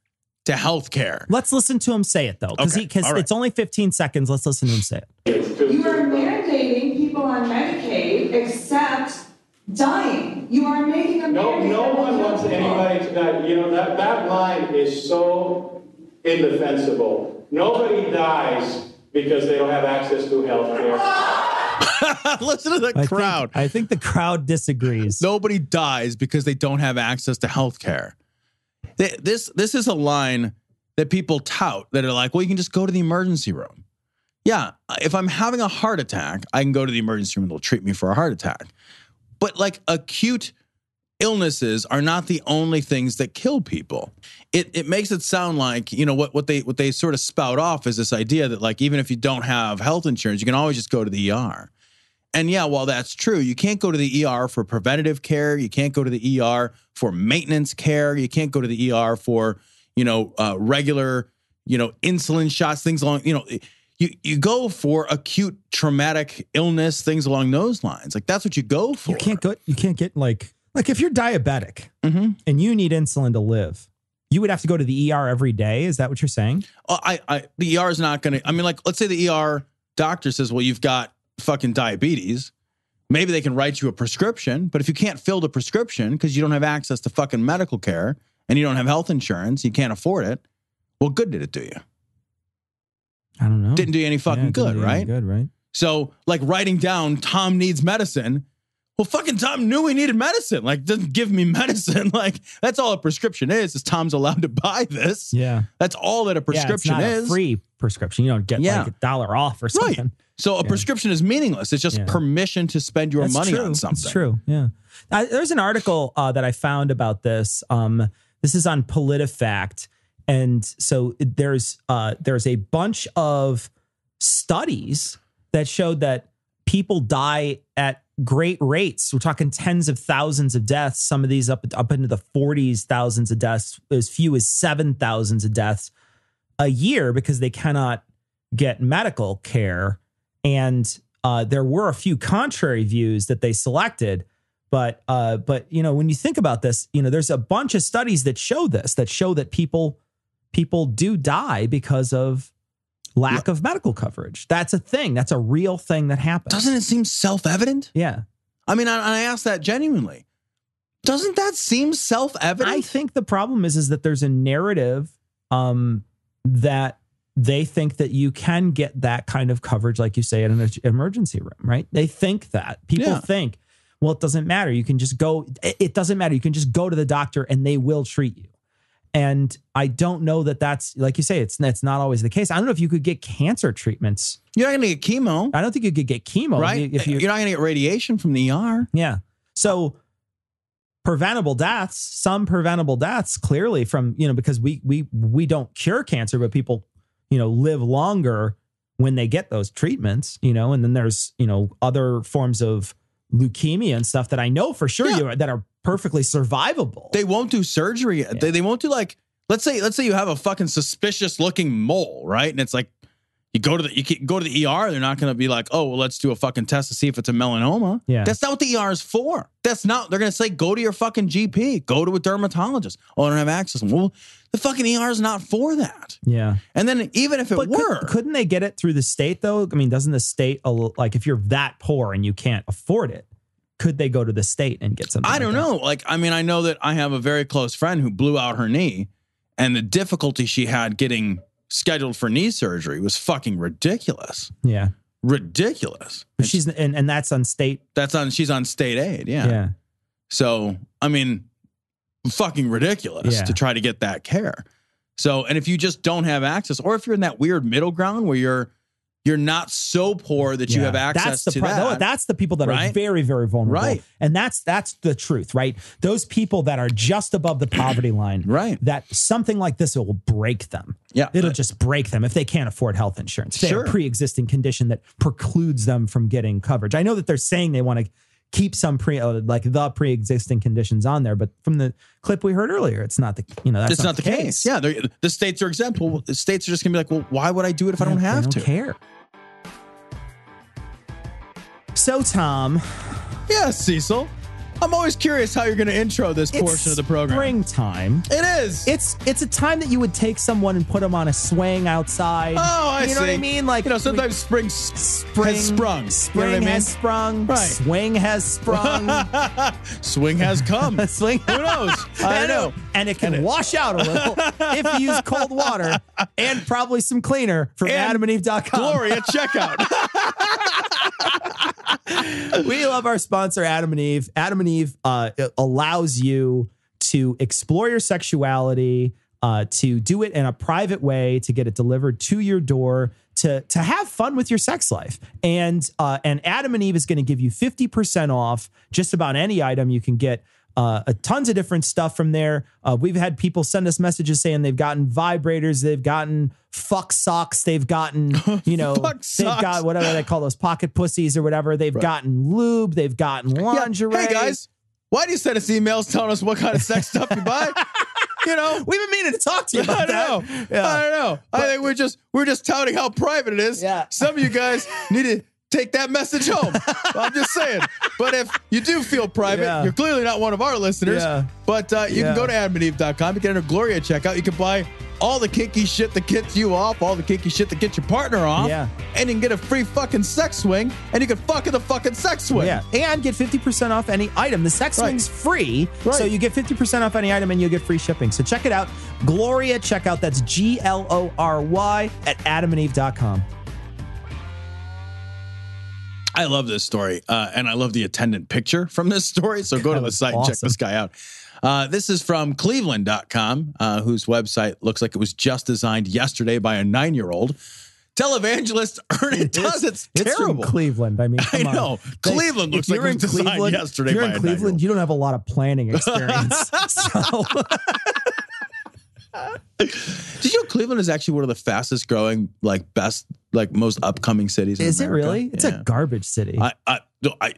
to health care. Let's listen to him say it, though, because it's only 15 seconds. Let's listen to him say it. You are mandating people on Medicaid except dying. You are making a mandate. No one wants anybody to die. You know, that line is so indefensible. Nobody dies because they don't have access to health care. Listen to the crowd. I think the crowd disagrees. Nobody dies because they don't have access to health care. This is a line that people tout that are like, well, you can just go to the emergency room. Yeah, if I'm having a heart attack, I can go to the emergency room. They'll treat me for a heart attack. But like acute illnesses are not the only things that kill people. It makes it sound like, you know, what they sort of spout off is this idea that like even if you don't have health insurance, you can always just go to the ER. And yeah, while that's true, you can't go to the ER for preventative care. You can't go to the ER for maintenance care. You can't go to the ER for, regular, insulin shots, things along, you go for acute traumatic illness, things along those lines. Like that's what you go for. You can't get like if you're diabetic and you need insulin to live, you would have to go to the ER every day. Is that what you're saying? The ER is not going to, let's say the ER doctor says, well, you've got fucking diabetes. Maybe they can write you a prescription, but if you can't fill the prescription because you don't have access to fucking medical care and you don't have health insurance, you can't afford it. What good did it do you? I don't know. Didn't do you any fucking good, right? Good, right? So like writing down Tom needs medicine. Well, fucking Tom knew he needed medicine. Like, doesn't give me medicine. Like, that's all a prescription is Tom's allowed to buy this. Yeah. That's all that a prescription it's not is. A free prescription. You don't get like $1 off or something. Right. So a prescription is meaningless. It's just permission to spend your money on something. That's true. Yeah. There's an article that I found about this. This is on PolitiFact. And so there's a bunch of studies that showed that people die at great rates. We're talking tens of thousands of deaths. Some of these up into the 40s, thousands of deaths, as few as 7,000 of deaths a year because they cannot get medical care. And there were a few contrary views that they selected. But when you think about this, there's a bunch of studies that show this, that show that people do die because of lack of medical coverage. That's a thing. That's a real thing that happens. Doesn't it seem self-evident? Yeah. I mean, I ask that genuinely. Doesn't that seem self-evident? I think the problem is that there's a narrative that they think that you can get that kind of coverage, like you say, in an emergency room, right? They think that. People think, well, it doesn't matter. You can just go. It doesn't matter. You can just go to the doctor and they will treat you. And I don't know that that's, like you say, it's not always the case. I don't know if you could get cancer treatments. You're not going to get chemo. I don't think you could get chemo. Right? You're not going to get radiation from the ER. Yeah. So some preventable deaths, clearly from, because we don't cure cancer, but people, live longer when they get those treatments, and then there's, other forms of leukemia and stuff that I know for sure that are perfectly survivable. They won't do surgery. Yeah. They won't do let's say you have a fucking suspicious looking mole, right? And it's like you go to the ER. They're not going to be like, oh, well, let's do a fucking test to see if it's a melanoma. Yeah. That's not what the ER is for. They're going to say, go to your fucking GP, go to a dermatologist. Oh, I don't have access. Well, the fucking ER is not for that. Yeah. And then even if it were. Couldn't they get it through the state though? I mean, doesn't the state, like if you're that poor and you can't afford it, could they go to the state and get something? I don't know. I know that I have a very close friend who blew out her knee, and the difficulty she had getting scheduled for knee surgery was fucking ridiculous. Yeah. Ridiculous. But she's that's on state. She's on state aid. Yeah. Yeah. So, I mean, fucking ridiculous to try to get that care. So, and if you just don't have access, or if you're in that weird middle ground where you're not so poor that you have access to that. That's the people that are very, very vulnerable. Right. And that's the truth, right? Those people that are just above the poverty line, right? That something like this will break them. Yeah. It'll just break them if they can't afford health insurance. If they have a pre-existing condition that precludes them from getting coverage. I know that they're saying they want to keep some pre-existing conditions on there, but from the clip we heard earlier, it's not that's not the case. Yeah, the states are exempt. Well, the states are just gonna be like, well, why would I do it if I don't have to? They don't care. So, Tom. Yes, Cecil. I'm always curious how you're going to intro this portion of the program. Springtime. It is. It's a time that you would take someone and put them on a swing outside. Oh, I see. You know what I mean? Like, sometimes spring has sprung. Spring has sprung. Right. Swing has sprung. Swing has come. Swing. Who knows? I don't know. And it can wash out a little if you use cold water and probably some cleaner from AdamandEve.com. Glory at checkout. We love our sponsor, Adam and Eve. Adam and Eve allows you to explore your sexuality, to do it in a private way, to get it delivered to your door, to have fun with your sex life. And Adam and Eve is going to give you 50% off just about any item. You can get tons of different stuff from there. We've had people send us messages saying they've gotten vibrators, they've gotten fuck socks, they've gotten, they've got whatever they call those pocket pussies or whatever. They've gotten lube, they've gotten lingerie. Yeah. Hey guys, why do you send us emails telling us what kind of sex stuff you buy? We've been meaning to talk to you about that. Yeah. I don't know. I think we're just touting how private it is. Yeah. Some of you guys need to take that message home. I'm just saying. But if you do feel private, you're clearly not one of our listeners. Yeah. But you can go to AdamandEve.com. You can enter Glory at checkout. You can buy all the kinky shit that gets you off, all the kinky shit that gets your partner off. Yeah. And you can get a free fucking sex swing, and you can fuck in the fucking sex swing. Yeah. And get 50% off any item. The sex swing's free. Right. So you get 50% off any item and you'll get free shipping. So check it out. Glory at checkout. That's GLORY at AdamandEve.com. I love this story, and I love the attendant picture from this story. So go to the site and check this guy out. This is from Cleveland.com, whose website looks like it was just designed yesterday by a 9-year-old. Televangelist Ernest, it's terrible. From Cleveland. I mean, I know. Cleveland looks like it was designed yesterday by a 9-year-old. If you're in Cleveland, you don't have a lot of planning experience. Did you know Cleveland is actually one of the fastest growing, most upcoming cities in America? Is it really? It's a garbage city. I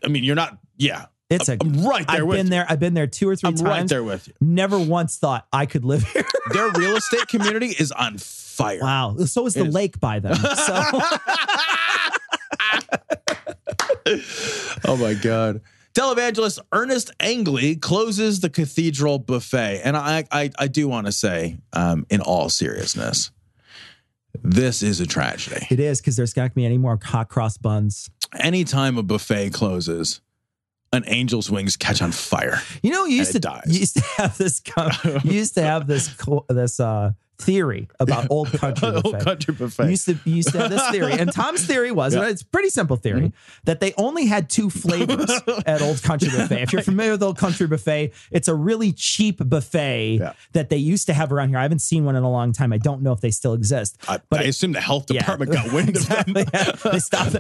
mean, you're not. Yeah, I'm right there with you. I've been there 2 or 3 times. I'm right there with you. Never once thought I could live here. Their real estate community is on fire. Wow. So is the lake by them. So. Oh my God. Televangelist Ernest Angley closes the Cathedral Buffet. And I do want to say, in all seriousness, this is a tragedy. It is, because there's not going to be any more hot cross buns. Anytime a buffet closes, an angel's wings catch on fire. You used to have this theory about Old Country Buffet. Old Country Buffet. You used to have this theory. And Tom's theory was, it's a pretty simple theory, that they only had 2 flavors at Old Country Buffet. If you're familiar with Old Country Buffet, it's a really cheap buffet that they used to have around here. I haven't seen one in a long time. I don't know if they still exist. I assume the health department got wind of them. Yeah. They stopped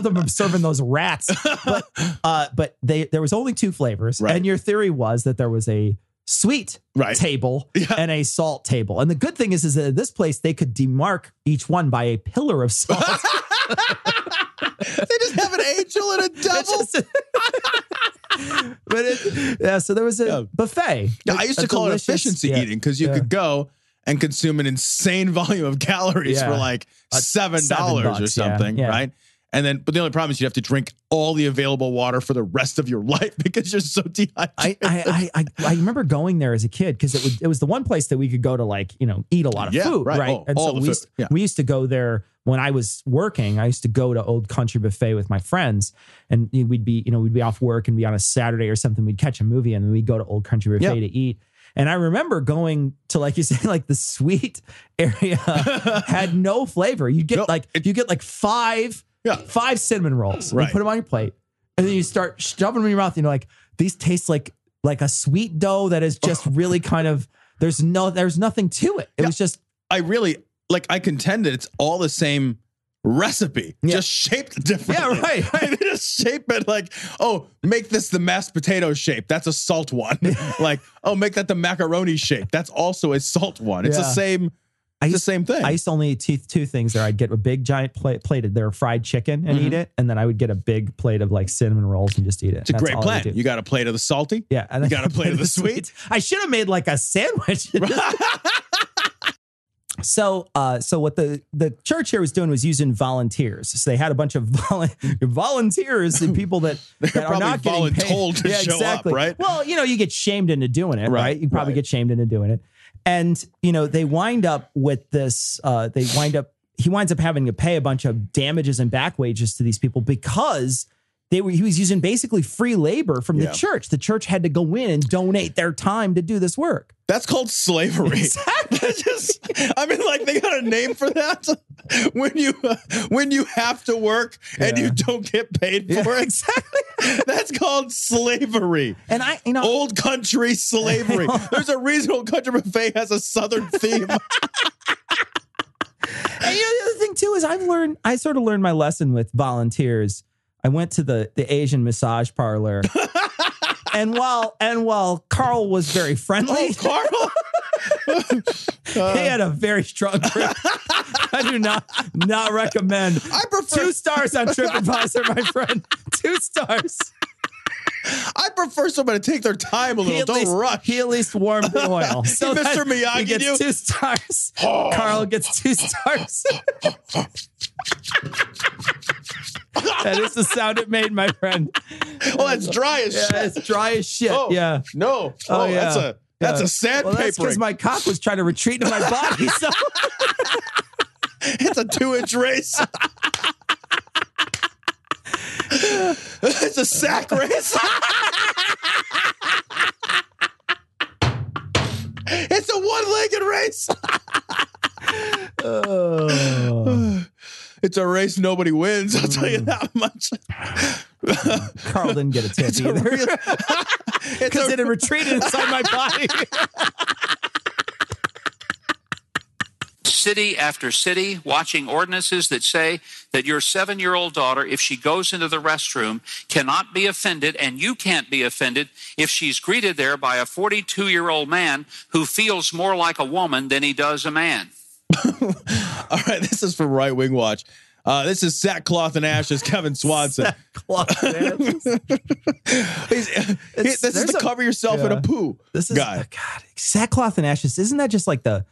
them from serving those rats. But there was only 2 flavors. Right. And your theory was that there was a sweet table and a salt table. And the good thing is that at this place, they could demark each one by a pillar of salt. They just have an angel and a devil. So there was a buffet. Yeah, I used to call it efficiency eating, because you could go and consume an insane volume of calories for like $7 or something, right? But the only problem is you'd have to drink all the available water for the rest of your life because you're so dehydrated. I remember going there as a kid, because it was the one place that we could go to eat a lot of food, right? And so we used to go there when I was working. I used to go to Old Country Buffet with my friends, and we'd be off work and be on a Saturday or something. We'd catch a movie and then we'd go to Old Country Buffet to eat. And I remember going to, like you say, the sweet area had no flavor. You get five cinnamon rolls. Right. You put them on your plate, and then you start shoving them in your mouth. And you're like, these taste like a sweet dough that is just really kind of, there's nothing to it. It was just. I contend that it's all the same recipe, just shaped differently. Yeah, right. They just shape it like, oh, make this the mashed potato shape. That's a salt one. Like, oh, make that the macaroni shape. That's also a salt one. It's the same. It's the same thing. I used to only eat two things there. I'd get a big giant plate of their fried chicken and eat it. And then I would get a big plate of like cinnamon rolls and just eat it. It's a great plan. You got a plate of the salty. Yeah. And you got a plate of the sweet. I should have made like a sandwich. So what the church here was doing was using volunteers. So they had a bunch of volunteers and people that are not getting paid to show up, right? Well, you get shamed into doing it, right? You probably get shamed into doing it. And, they wind up with this, he winds up having to pay a bunch of damages and back wages to these people because he was using basically free labor from the church. The church had to go in and donate their time to do this work. That's called slavery. Exactly. They got a name for that. When you have to work and you don't get paid for it. Exactly. That's called slavery. And old country slavery. There's a reason Old Country Buffet has a Southern theme. And the other thing too is I sort of learned my lesson with volunteers. I went to the Asian massage parlor. And while Carl was very friendly, Carl, he had a very strong grip. I do not recommend. I prefer 2 stars on TripAdvisor, my friend. 2 stars. I prefer somebody to take their time a little. Don't rush. He at least warmed the oil. So Mr. Miyagi, he gets 2 stars. Carl gets 2 stars. That is the sound it made, my friend. Oh, that's dry as shit. It's dry as shit. Oh, yeah. No. Oh, yeah. That's a sandpaper. Well, that's because my cock was trying to retreat into my body. So it's a 2-inch race. It's a sack race. It's a one-legged race. It's a race nobody wins. I'll tell you that much. Carl didn't get a tip either. Because it had retreated inside my body. City after city, watching ordinances that say that your 7-year-old daughter, if she goes into the restroom, cannot be offended, and you can't be offended if she's greeted there by a 42-year-old man who feels more like a woman than he does a man. All right, this is from Right Wing Watch. This is Sackcloth and Ashes, Kevin Swanson. Sackcloth and Ashes. This is to cover yourself in a poo. This is guy. God, Sackcloth and Ashes. Isn't that just like the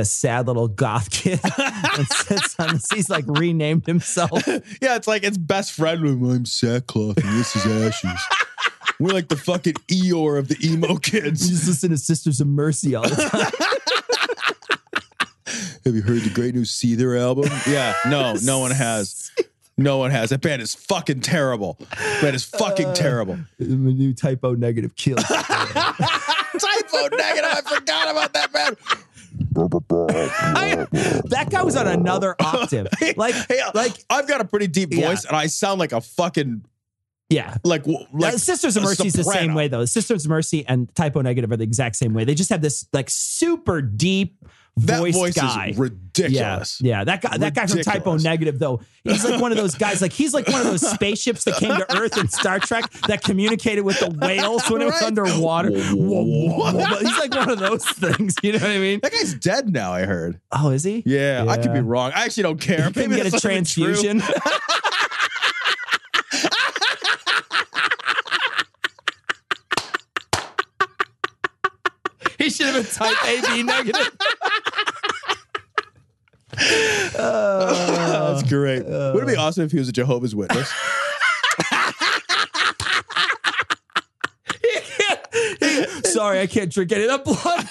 sad little goth kid that sits on this? He's like renamed himself. Yeah, it's like its best friend. I'm Sackcloth and this is Ashes. We're like the fucking Eeyore of the emo kids. You just listen to Sisters of Mercy all the time. Have you heard the great new Seether album? Yeah, no one has. No one has. That band is fucking terrible. That is fucking terrible. The new Typo Negative kills. Typo Negative. I forgot about that band. That guy was on another octave. Like I've got a pretty deep voice, and I sound like a fucking. Yeah. Like Sisters of Mercy is the same way, though. Sisters of Mercy and Typo Negative are the exact same way. They just have this like super deep voice guy. Is ridiculous. Yeah. That guy from Typo Negative, though, he's like one of those guys. Like he's like one of those spaceships that came to Earth in Star Trek that communicated with the whales when it was underwater. He's like one of those things. You know what I mean? That guy's dead now, I heard. Oh, is he? Yeah. I could be wrong. I actually don't care. He couldn't get a transfusion. He should have been type AB negative. That's great. Would it be awesome if he was a Jehovah's Witness? Sorry, I can't drink any of that blood.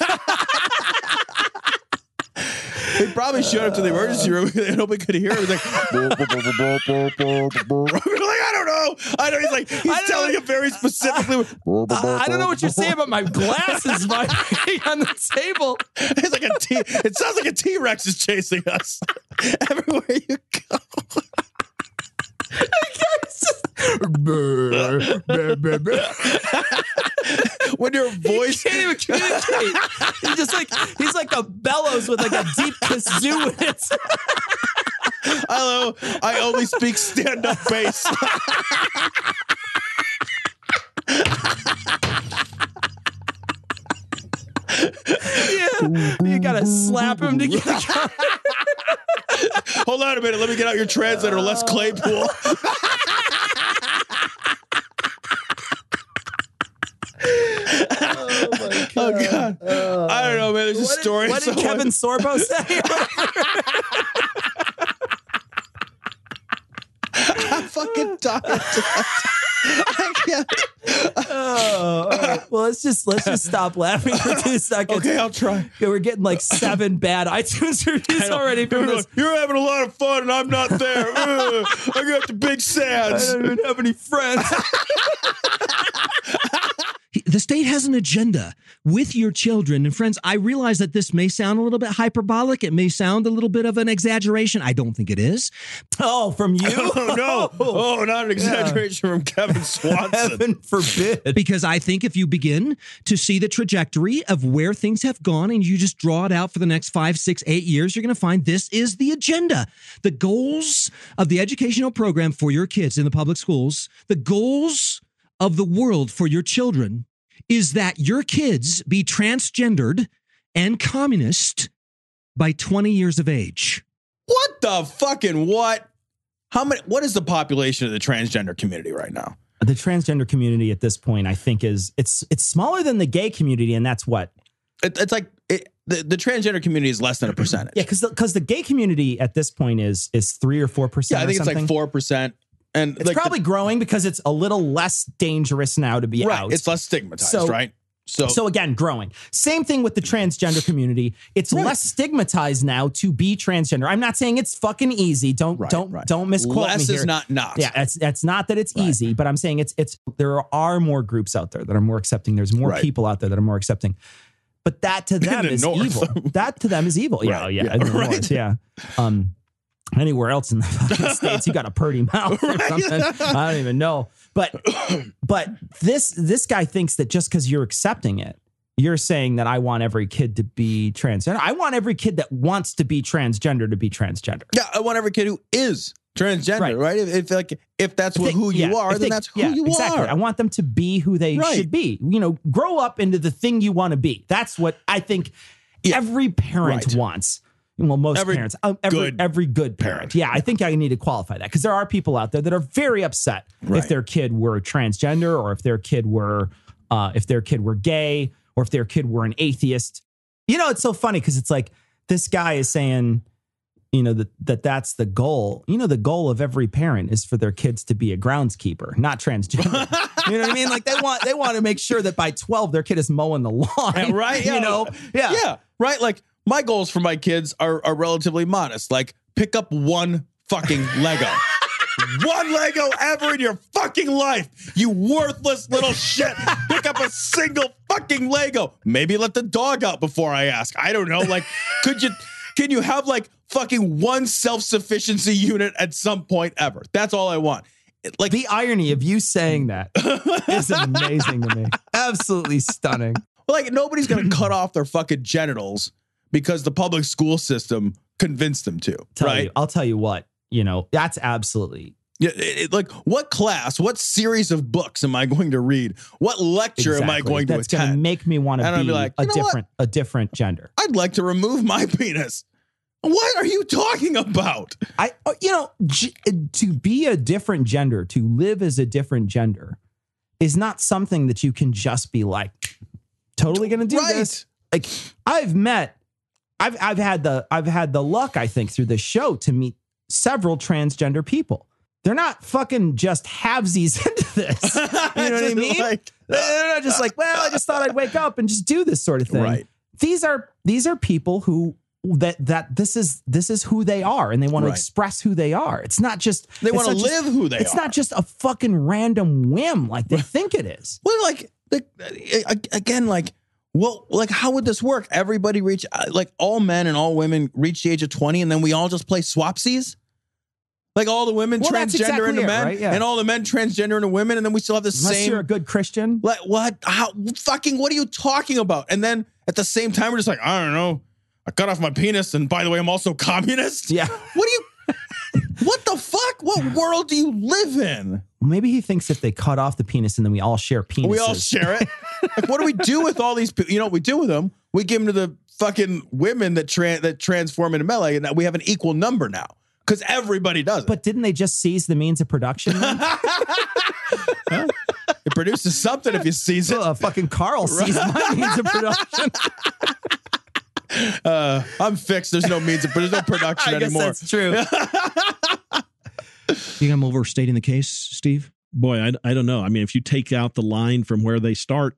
He probably showed up to the emergency room and nobody could hear him. He's like, we're like, I don't know. He's telling him very specifically. I don't know what you're saying, but my glasses vibrating on the table. It's like it sounds like a T-Rex is chasing us everywhere you go. When your voice he can't even communicate. He's like a bellows with like a deep kazoo in it. Hello, I only speak stand-up bass. Yeah, you gotta slap him to get. Hold on a minute. Let me get out your translator, Les Claypool. Oh God! I don't know, man. There's a story. What did Kevin Sorbo say? I'm fucking tired. I can't. All right. Well, let's just stop laughing for 2 seconds. Okay, I'll try. Okay, we're getting like 7 bad iTunes reviews already from this. You're having a lot of fun, and I'm not there. I got the big sads. I don't even have any friends. The state has an agenda with your children. And friends, I realize that this may sound a little bit hyperbolic. It may sound a little bit of an exaggeration. I don't think it is. Oh, from you? Oh, no. Oh, not an exaggeration from Kevin Swanson. Heaven forbid. Because I think if you begin to see the trajectory of where things have gone and you just draw it out for the next 5, 6, 8 years, you're going to find this is the agenda. The goals of the educational program for your kids in the public schools, the goals of the world for your children is that your kids be transgendered and communist by 20 years of age. What the fucking what? What is the population of the transgender community right now? The transgender community at this point, I think, it's smaller than the gay community, and that's what it's like. The transgender community is less than a percentage. Yeah, because the gay community at this point is 3 or 4%. Yeah, I think it's like 4%. And it's probably growing because it's a little less dangerous now to be out. It's less stigmatized, right? So again, growing. Same thing with the transgender community. It's less stigmatized now to be transgender. I'm not saying it's fucking easy. Don't misquote me here. Less is not. Yeah, that's not that it's easy, but I'm saying it's there are more groups out there that are more accepting. There's more people out there that are more accepting. But that to them is evil. That to them is evil. Yeah, in the North, yeah. Anywhere else in the fucking States, you got a purty mouth or something. I don't even know. But this guy thinks that just because you're accepting it, you're saying that I want every kid to be transgender. I want every kid that wants to be transgender to be transgender. Yeah, I want every kid who is transgender, right? If that's who you are, then that's who you are. I want them to be who they should be. You know, grow up into the thing you want to be. That's what I think every parent wants. Well, most parents, every good parent. Yeah, I think I need to qualify that because there are people out there that are very upset if their kid were transgender or if their kid were gay or if their kid were an atheist. You know, it's so funny because it's like this guy is saying, you know, that's the goal. You know, the goal of every parent is for their kids to be a groundskeeper, not transgender. You know what I mean? Like they want to make sure that by 12 their kid is mowing the lawn. Right? You know? Yeah. Right. Like my goals for my kids are relatively modest. Like pick up one fucking Lego. One Lego ever in your fucking life. You worthless little shit. Pick up a single fucking Lego. Maybe let the dog out before I ask. I don't know. Like, can you have like fucking one self-sufficiency unit at some point ever? That's all I want. Like the irony of you saying that is amazing to me. Absolutely stunning. Like nobody's going to cut off their fucking genitals because the public school system convinced them to. I'll tell you what, you know, that's absolutely. Yeah, like what class, what series of books am I going to read? What lecture am I going to attend? That's going to make me want to be like, a different gender. I'd like to remove my penis. What are you talking about? To be a different gender, to live as a different gender is not something that you can just be like, totally going to do this. Like I've had the luck, I think, through this show to meet several transgender people. They're not fucking just halvesies into this. You know what I mean? They're not just like, well, I just thought I'd wake up and just do this sort of thing. Right. These are people who this is who they are, and they want to express who they are. It's not just they want to live who they are. It's not just a fucking random whim like they think it is. Well, again, how would this work? Everybody reach, like all men and all women reach the age of 20, and then we all just play swapsies? Like all the women transgender into men, right? And all the men transgender into women, and then we still have the same. Unless you're a good Christian. Like what? How? Fucking what are you talking about? And then at the same time, we're just like, I don't know. I cut off my penis, and by the way, I'm also communist. Yeah. What do you? what world do you live in? Maybe he thinks if they cut off the penis and then we all share penises. We all share it. Like, what do we do with all these people? You know what we do with them? We give them to the fucking women that transform into male, and we have an equal number now because everybody does it. But didn't they just seize the means of production? Huh? It produces something if you seize it. Fucking Carl seized my means of production. I'm fixed. There's no production I guess anymore. That's true. You think I'm overstating the case, Steve? Boy, I don't know. I mean, if you take out the line from where they start,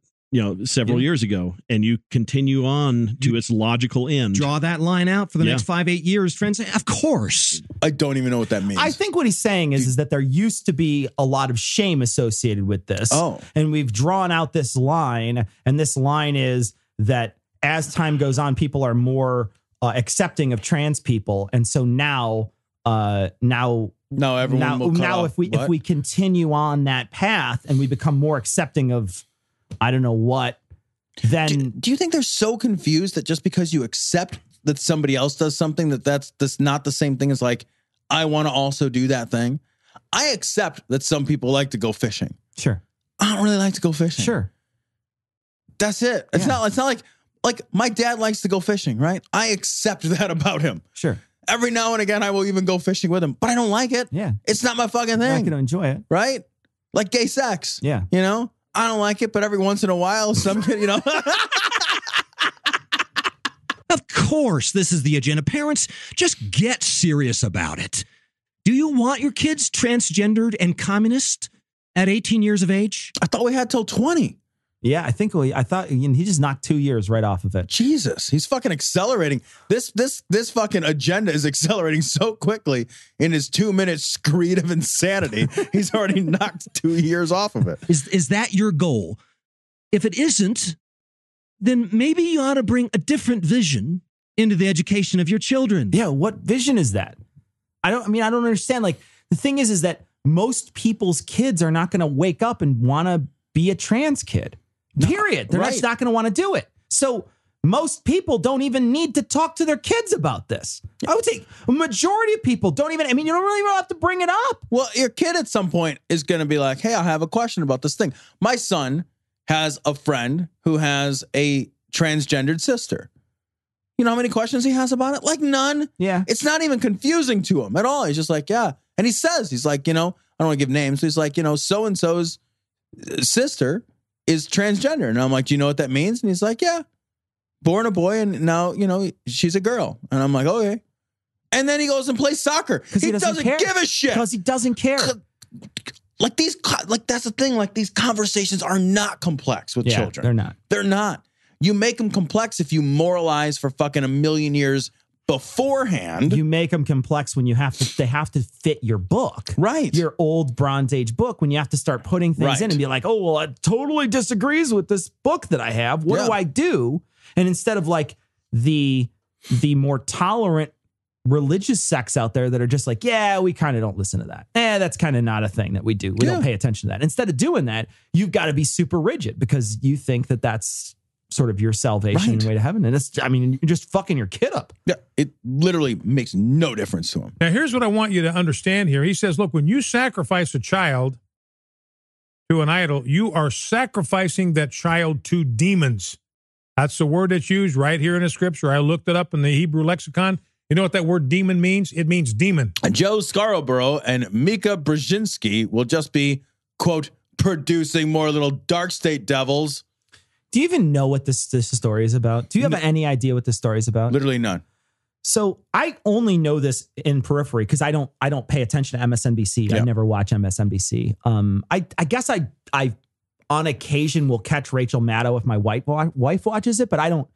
several years ago, and you continue on to its logical end. Draw that line out for the next 5-8 years, friends. Of course. I don't even know what that means. I think what he's saying is that there used to be a lot of shame associated with this. Oh. And we've drawn out this line, and this line is that as time goes on, people are more accepting of trans people. And so now everyone will now if we continue on that path and we become more accepting of I don't know what, then do you think they're so confused that just because you accept that somebody else does something that's not the same thing as like I want to also do that thing? I accept that some people like to go fishing. Sure. I don't really like to go fishing. Sure. That's it. It's not like my dad likes to go fishing, right? I accept that about him. Sure. Every now and again, I will even go fishing with him, but I don't like it. Yeah. It's not my fucking thing. I'm not going to enjoy it. Right? Like gay sex. Yeah. You know? I don't like it, but every once in a while, some kid, Of course, this is the agenda. Parents, just get serious about it. Do you want your kids transgendered and communist at 18 years of age? I thought we had till 20. Yeah, I thought he just knocked 2 years right off of it. Jesus, he's fucking accelerating. This fucking agenda is accelerating so quickly in his 2-minute screed of insanity. He's already knocked 2 years off of it. Is that your goal? If it isn't, then maybe you ought to bring a different vision into the education of your children. Yeah, what vision is that? I don't understand. Like, the thing is that most people's kids are not going to wake up and want to be a trans kid. Period. They're just not going to want to do it. So most people don't even need to talk to their kids about this. I would say a majority of people don't even, you don't really have to bring it up. Well, your kid at some point is going to be like, hey, I have a question about this thing. My son has a friend who has a transgendered sister. You know how many questions he has about it? Like none. Yeah. It's not even confusing to him at all. He's just like, yeah. And he says, he's like, I don't want to give names. But he's like, so-and-so's sister is transgender. And I'm like, do you know what that means? And he's like, yeah, born a boy. And now, she's a girl. And I'm like, okay. And then he goes and plays soccer. He doesn't give a shit. Because he doesn't care. That's the thing. Like, these conversations are not complex with children. They're not. You make them complex if you moralize for fucking a million years beforehand. You make them complex when they have to fit your book. Right. Your old Bronze Age book, when you have to start putting things in and be like, oh, well, it totally disagrees with this book that I have. What do I do? And instead of like the more tolerant religious sects out there that are just like, yeah, we kind of don't listen to that. That's kind of not a thing that we do. We don't pay attention to that. Instead of doing that, you've got to be super rigid because you think that that's sort of your salvation and way to heaven. And you're just fucking your kid up. Yeah, it literally makes no difference to him. Now, here's what I want you to understand here. He says, look, when you sacrifice a child to an idol, you are sacrificing that child to demons. That's the word that's used right here in the scripture. I looked it up in the Hebrew lexicon. You know what that word demon means? It means demon. Joe Scarborough and Mika Brzezinski will just be, quote, producing more little dark state devils. Do you even know what this story is about? Do you have any idea what this story is about? Literally none. So I only know this in periphery because I don't pay attention to MSNBC. I never watch MSNBC. I guess I on occasion will catch Rachel Maddow if my wife watches it, but I don't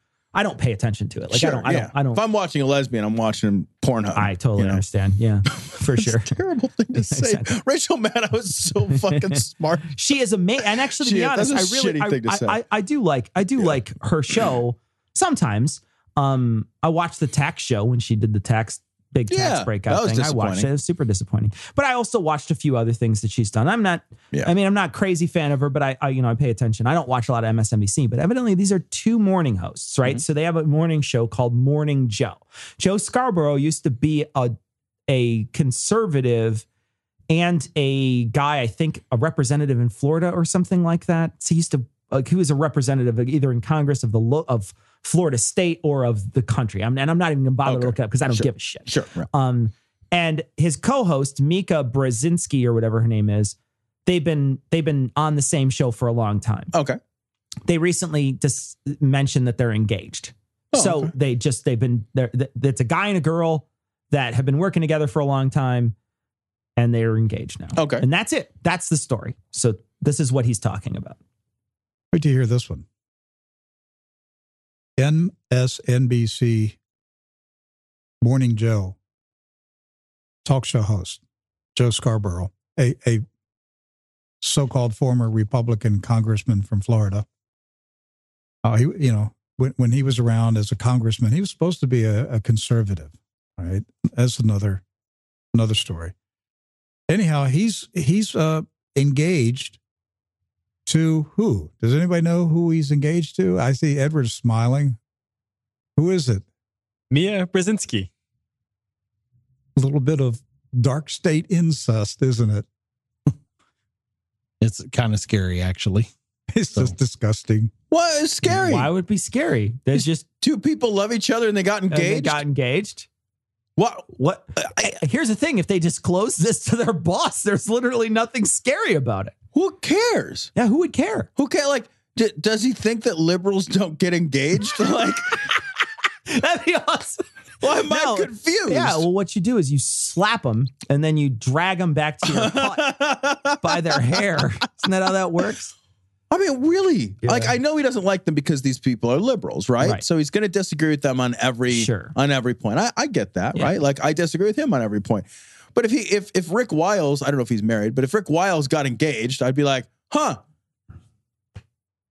pay attention to it. Like I don't. If I'm watching a lesbian, I'm watching Pornhub. I totally understand. Yeah, for sure. Terrible thing to say. Rachel Maddow is so fucking smart. She is amazing. And actually, to be honest, I do like her show sometimes. I watched the tax show when she did the big tax breakout thing. I watched it. It was super disappointing. But I also watched a few other things that she's done. I'm not a crazy fan of her, but I pay attention. I don't watch a lot of MSNBC, but evidently these are two morning hosts, right? Mm-hmm. So they have a morning show called Morning Joe. Joe Scarborough used to be a conservative and a guy, I think a representative in Florida or something like that. So he was a representative either in Congress of Florida State or of the country. And I'm not even going to bother to look it up because I don't give a shit. Sure. Right. And his co-host, Mika Brzezinski or whatever her name is, they've been on the same show for a long time. Okay. They recently just mentioned that they're engaged. So it's a guy and a girl that have been working together for a long time, and they're engaged now. Okay. And that's it. That's the story. So this is what he's talking about. Wait to hear this one. MSNBC Morning Joe talk show host, Joe Scarborough, a so-called former Republican congressman from Florida. When he was around as a congressman, he was supposed to be a conservative. All right, that's another story. Anyhow, he's engaged to who? Does anybody know who he's engaged to? I see Edward smiling. Who is it? Mia Brzezinski. A little bit of dark state incest, isn't it? It's kind of scary, actually. It's just disgusting. What is scary? Why would it be scary? There's just two people love each other and they got engaged. What? Here's the thing. If they disclose this to their boss, there's literally nothing scary about it. Who cares? Yeah, who would care? Who cares? Like, does he think that liberals don't get engaged? Like, that'd be awesome. Why am I confused? Yeah, well, what you do is you slap them and then you drag them back to your hut by their hair. Isn't that how that works? I mean, really? Yeah. Like, I know he doesn't like them because these people are liberals, right? So he's going to disagree with them on every point. I get that, right? Like, I disagree with him on every point. But if Rick Wiles, I don't know if he's married, but if Rick Wiles got engaged, I'd be like, huh?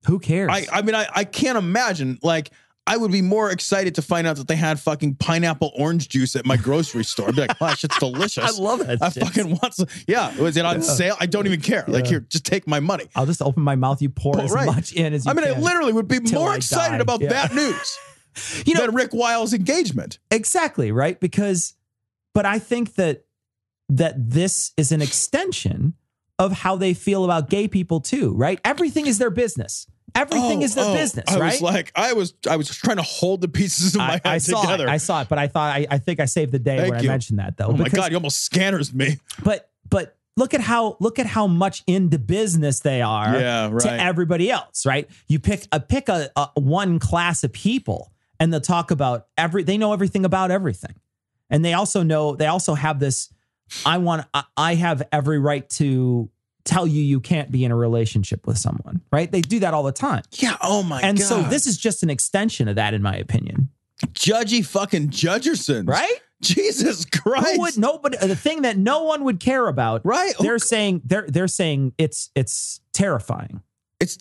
Who cares? I mean, I can't imagine, like, I would be more excited to find out that they had fucking pineapple orange juice at my grocery store. I'd be like, wow, shit's delicious. I love that shit. Fucking want some. Yeah. Was it on sale? I don't even care. Like, here, just take my money. I'll just open my mouth. You pour as much in as you can. I literally would be more excited about that news than Rick Wiles' engagement. Exactly, right? But I think that this is an extension of how they feel about gay people too, right? Everything is their business. Everything is their business, right? I was trying to hold the pieces of my head together. I saw it, but I think I saved the day when I mentioned that, though. Oh my God, you almost scanners me. But look at how much into business they are to everybody else, right? You pick a one class of people, and they'll talk about they know everything about everything, and they also have this. I have every right to tell you can't be in a relationship with someone, right? They do that all the time. Yeah. Oh my God. And so this is just an extension of that, in my opinion. Judgy fucking Judgerson, right? Jesus Christ. Who would nobody? The thing that no one would care about, right? They're saying it's terrifying. It's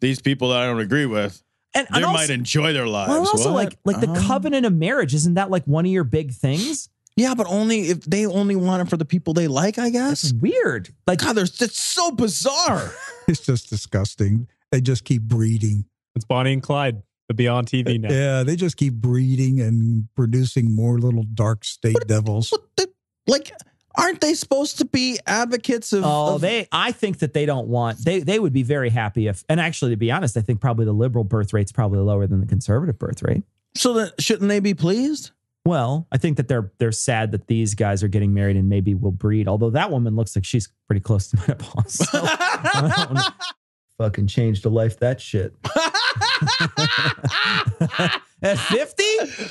these people that I don't agree with. And they might enjoy their lives. Well, also like the covenant of marriage, isn't that like one of your big things? Yeah, but only if they only want it for the people they like, I guess. It's weird. Like, God, it's so bizarre. It's just disgusting. They just keep breeding. It's Bonnie and Clyde, but be on TV now. Yeah, they just keep breeding and producing more little dark state devils. Aren't they supposed to be advocates of? I think that they don't want. They would be very happy if. And actually, to be honest, I think probably the liberal birth rate's probably lower than the conservative birth rate. So then, shouldn't they be pleased? Well, I think that they're sad that these guys are getting married and maybe will breed. Although that woman looks like she's pretty close to menopause. So I don't know. Fucking changed a life, that shit. At 50?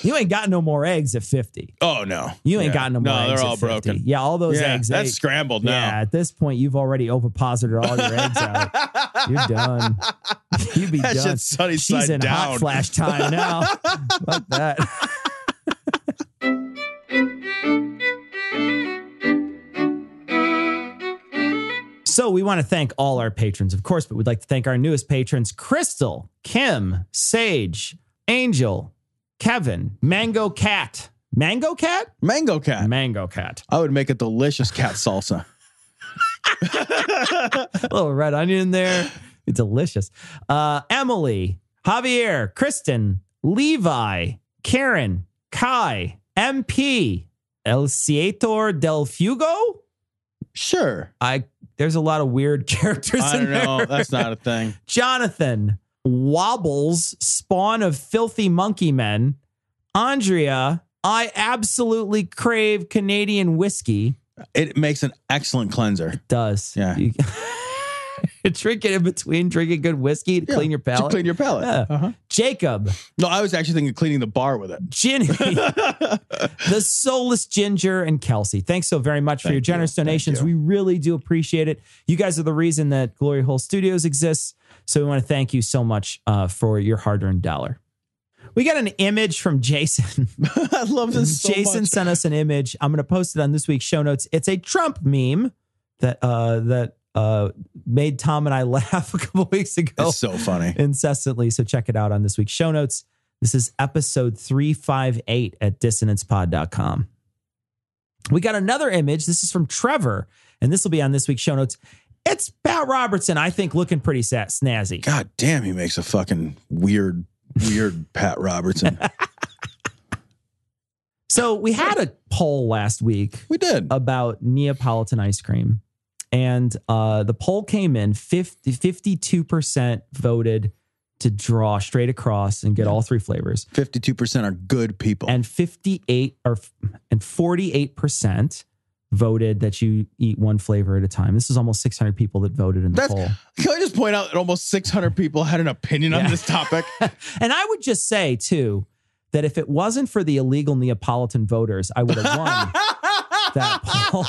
You ain't got no more eggs at 50. Oh, no. You ain't got no more eggs. No, they're all at 50. broken. Yeah, all those eggs. That's scrambled now. Yeah, at this point, you've already oviposited all your eggs out. You're done. You'd be that done. Shit's sunny She's side in down. hot flash time now. Fuck that. So we want to thank all our patrons, of course, but we'd like to thank our newest patrons, Crystal, Kim, Sage, Angel, Kevin, Mango Cat. Mango Cat? Mango Cat. Mango Cat. I would make a delicious cat salsa. A little red onion in there. It's delicious. Emily, Javier, Kristen, Levi, Karen, Kai, MP, El Cietor del Fugo. Sure. There's a lot of weird characters I in there. know. That's not a thing. Jonathan, Wobbles, spawn of filthy monkey men. Andrea, I absolutely crave Canadian whiskey. It makes an excellent cleanser. It does. Yeah. Drink it in between drinking good whiskey to clean your palate. To clean your palate. Yeah. Uh-huh. Jacob. No, I was actually thinking cleaning the bar with it. Ginny. The soulless Ginger and Kelsey. Thanks so very much for your generous donations. We really do appreciate it. You guys are the reason that Glory Hole Studios exists. So we want to thank you so much for your hard-earned dollar. We got an image from Jason. I love this so Jason much. sent us an image. I'm going to post it on this week's show notes. It's a Trump meme that made Tom and I laugh a couple weeks ago. It's so funny. Incessantly. So check it out on this week's show notes. This is episode 358 at dissonancepod.com. We got another image. This is from Trevor, and this will be on this week's show notes. It's Pat Robertson, I think, looking pretty snazzy. God damn, he makes a fucking weird Pat Robertson. So we had a poll last week. We did. About Neapolitan ice cream. And the poll came in, 52% voted to draw straight across and get all three flavors. 52% are good people. And 48% voted that you eat one flavor at a time. This is almost 600 people that voted in the poll. Can I just point out that almost 600 people had an opinion on this topic? And I would just say, too, that if it wasn't for the illegal Neapolitan voters, I would have won that poll.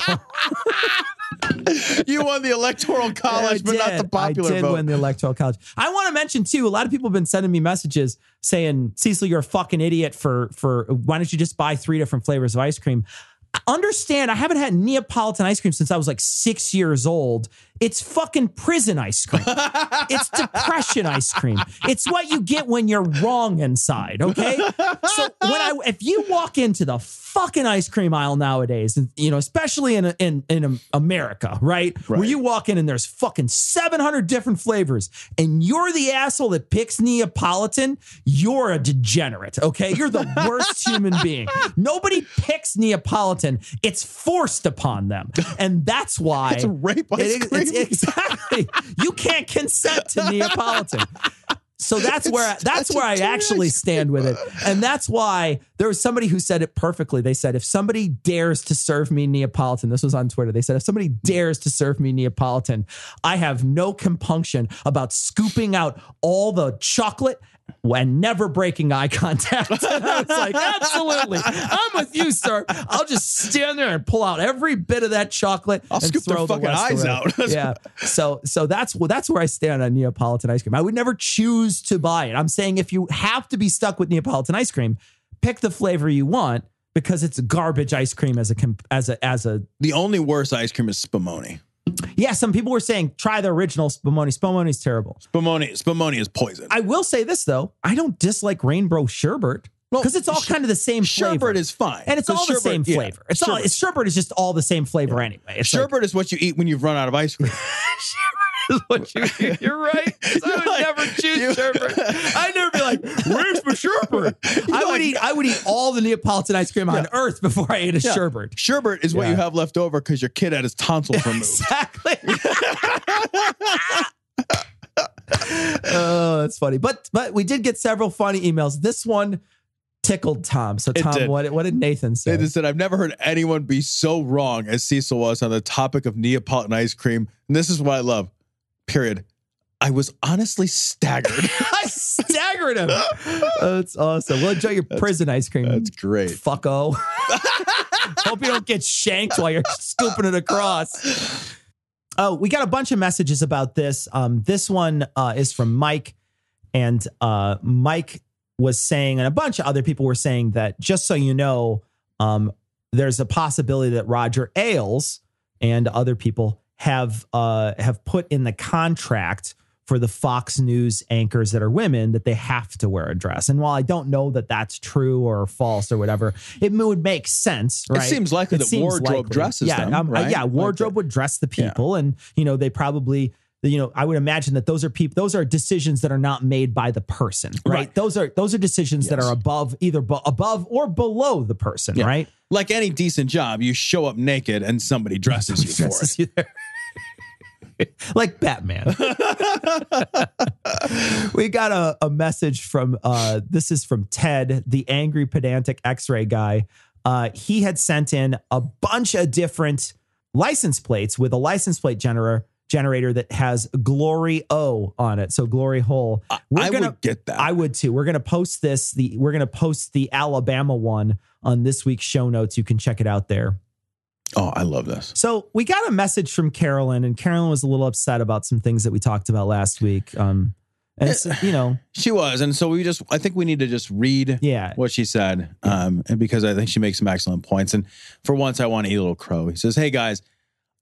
You won the Electoral College, but not the popular vote. I did win the Electoral College. I want to mention, too, a lot of people have been sending me messages saying, Cecil, you're a fucking idiot for why don't you just buy 3 different flavors of ice cream? Understand, I haven't had Neapolitan ice cream since I was like 6 years old. It's fucking prison ice cream. It's depression ice cream. It's what you get when you're wrong inside, okay? So if you walk into the fucking ice cream aisle nowadays, and especially in America, right? Where you walk in and there's fucking 700 different flavors, and you're the asshole that picks Neapolitan, you're a degenerate, okay? You're the worst human being. Nobody picks Neapolitan. It's forced upon them. And that's why It's a rape ice cream. Exactly. You can't consent to Neapolitan. So that's where I actually stand with it. And that's why there was somebody who said it perfectly. They said, if somebody dares to serve me Neapolitan, this was on Twitter. They said, if somebody dares to serve me Neapolitan, I have no compunction about scooping out all the chocolate and never breaking eye contact. And I was like, absolutely. I'm with you, sir. I'll just stand there and pull out every bit of that chocolate. I'll scoop their fucking eyes out. Yeah. So that's where I stand on Neapolitan ice cream. I would never choose to buy it. I'm saying if you have to be stuck with Neapolitan ice cream, pick the flavor you want, because it's garbage ice cream as a. The only worst ice cream is Spumoni. Yeah, some people were saying try the original Spumoni. Spumoni's terrible. Spumoni is poison. I will say this though, I don't dislike Rainbow Sherbet because it's all kind of the same flavor. Sherbet is fine, and it's all the same flavor. Sherbet is just all the same flavor anyway. Sherbet is what you eat when you've run out of ice cream. Is what you eat. You're right. I would never choose sherbet. I'd never be like, where's my sherbet? I would eat all the Neapolitan ice cream on earth before I ate a sherbet. Sherbet is what you have left over because your kid had his tonsils removed. Exactly. Oh, that's funny. But we did get several funny emails. This one tickled Tom. So Tom, what did Nathan say? Nathan said, I've never heard anyone be so wrong as Cecil was on the topic of Neapolitan ice cream. And this is what I love. Period. I was honestly staggered. I staggered him. That's awesome. Well, enjoy your prison ice cream. That's great. Fucko. Hope you don't get shanked while you're scooping it across. Oh, we got a bunch of messages about this. This one is from Mike. And Mike was saying, and a bunch of other people were saying that, just so you know, there's a possibility that Roger Ailes and other people have put in the contract for the Fox News anchors that are women that they have to wear a dress. And while I don't know that that's true or false or whatever, it would make sense, right? It seems likely that wardrobe dresses them, right? Yeah, wardrobe would dress the people, and they probably I would imagine that those are decisions that are not made by the person, right? Those are decisions that are above above or below the person, right? Like any decent job, you show up naked and somebody dresses you for it. Like Batman. We got a message from, this is from Ted, the angry pedantic X-ray guy. He had sent in a bunch of different license plates with a license plate generator that has Glory O on it. So Glory Hole. I would get that. I would too. We're going to post this. We're going to post the Alabama one on this week's show notes. You can check it out there. Oh, I love this. So we got a message from Carolyn, and Carolyn was a little upset about some things that we talked about last week. And it's, she was. And so I think we need to just read what she said. And because I think she makes some excellent points. And for once, I want to eat a little crow. He says, "Hey guys,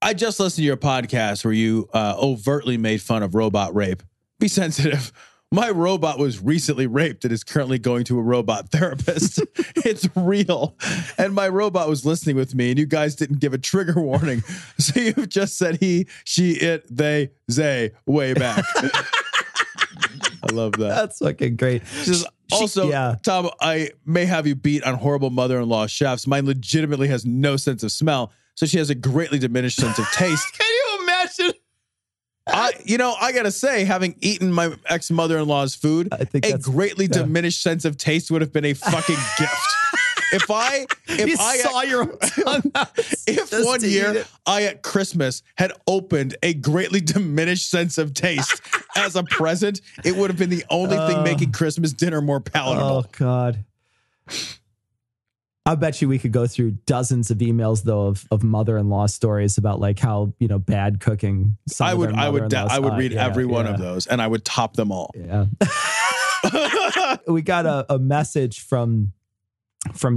I just listened to your podcast where you overtly made fun of robot rape. Be sensitive. My robot was recently raped and is currently going to a robot therapist. It's real. And my robot was listening with me, and you guys didn't give a trigger warning. So you've just said he, she, it, they, zay way back." I love that. That's fucking great. Also, Tom, I may have you beat on horrible mother-in-law chefs. Mine legitimately has no sense of smell, so she has a greatly diminished sense of taste. Can you imagine? I gotta say, having eaten my ex-mother-in-law's food, a greatly diminished sense of taste would have been a fucking gift. If one year I at Christmas had opened a greatly diminished sense of taste as a present, it would have been the only thing making Christmas dinner more palatable. Oh God. I bet you we could go through dozens of emails though of mother-in-law stories about like how, bad cooking. I would read every one of those, and I would top them all. Yeah. We got a message from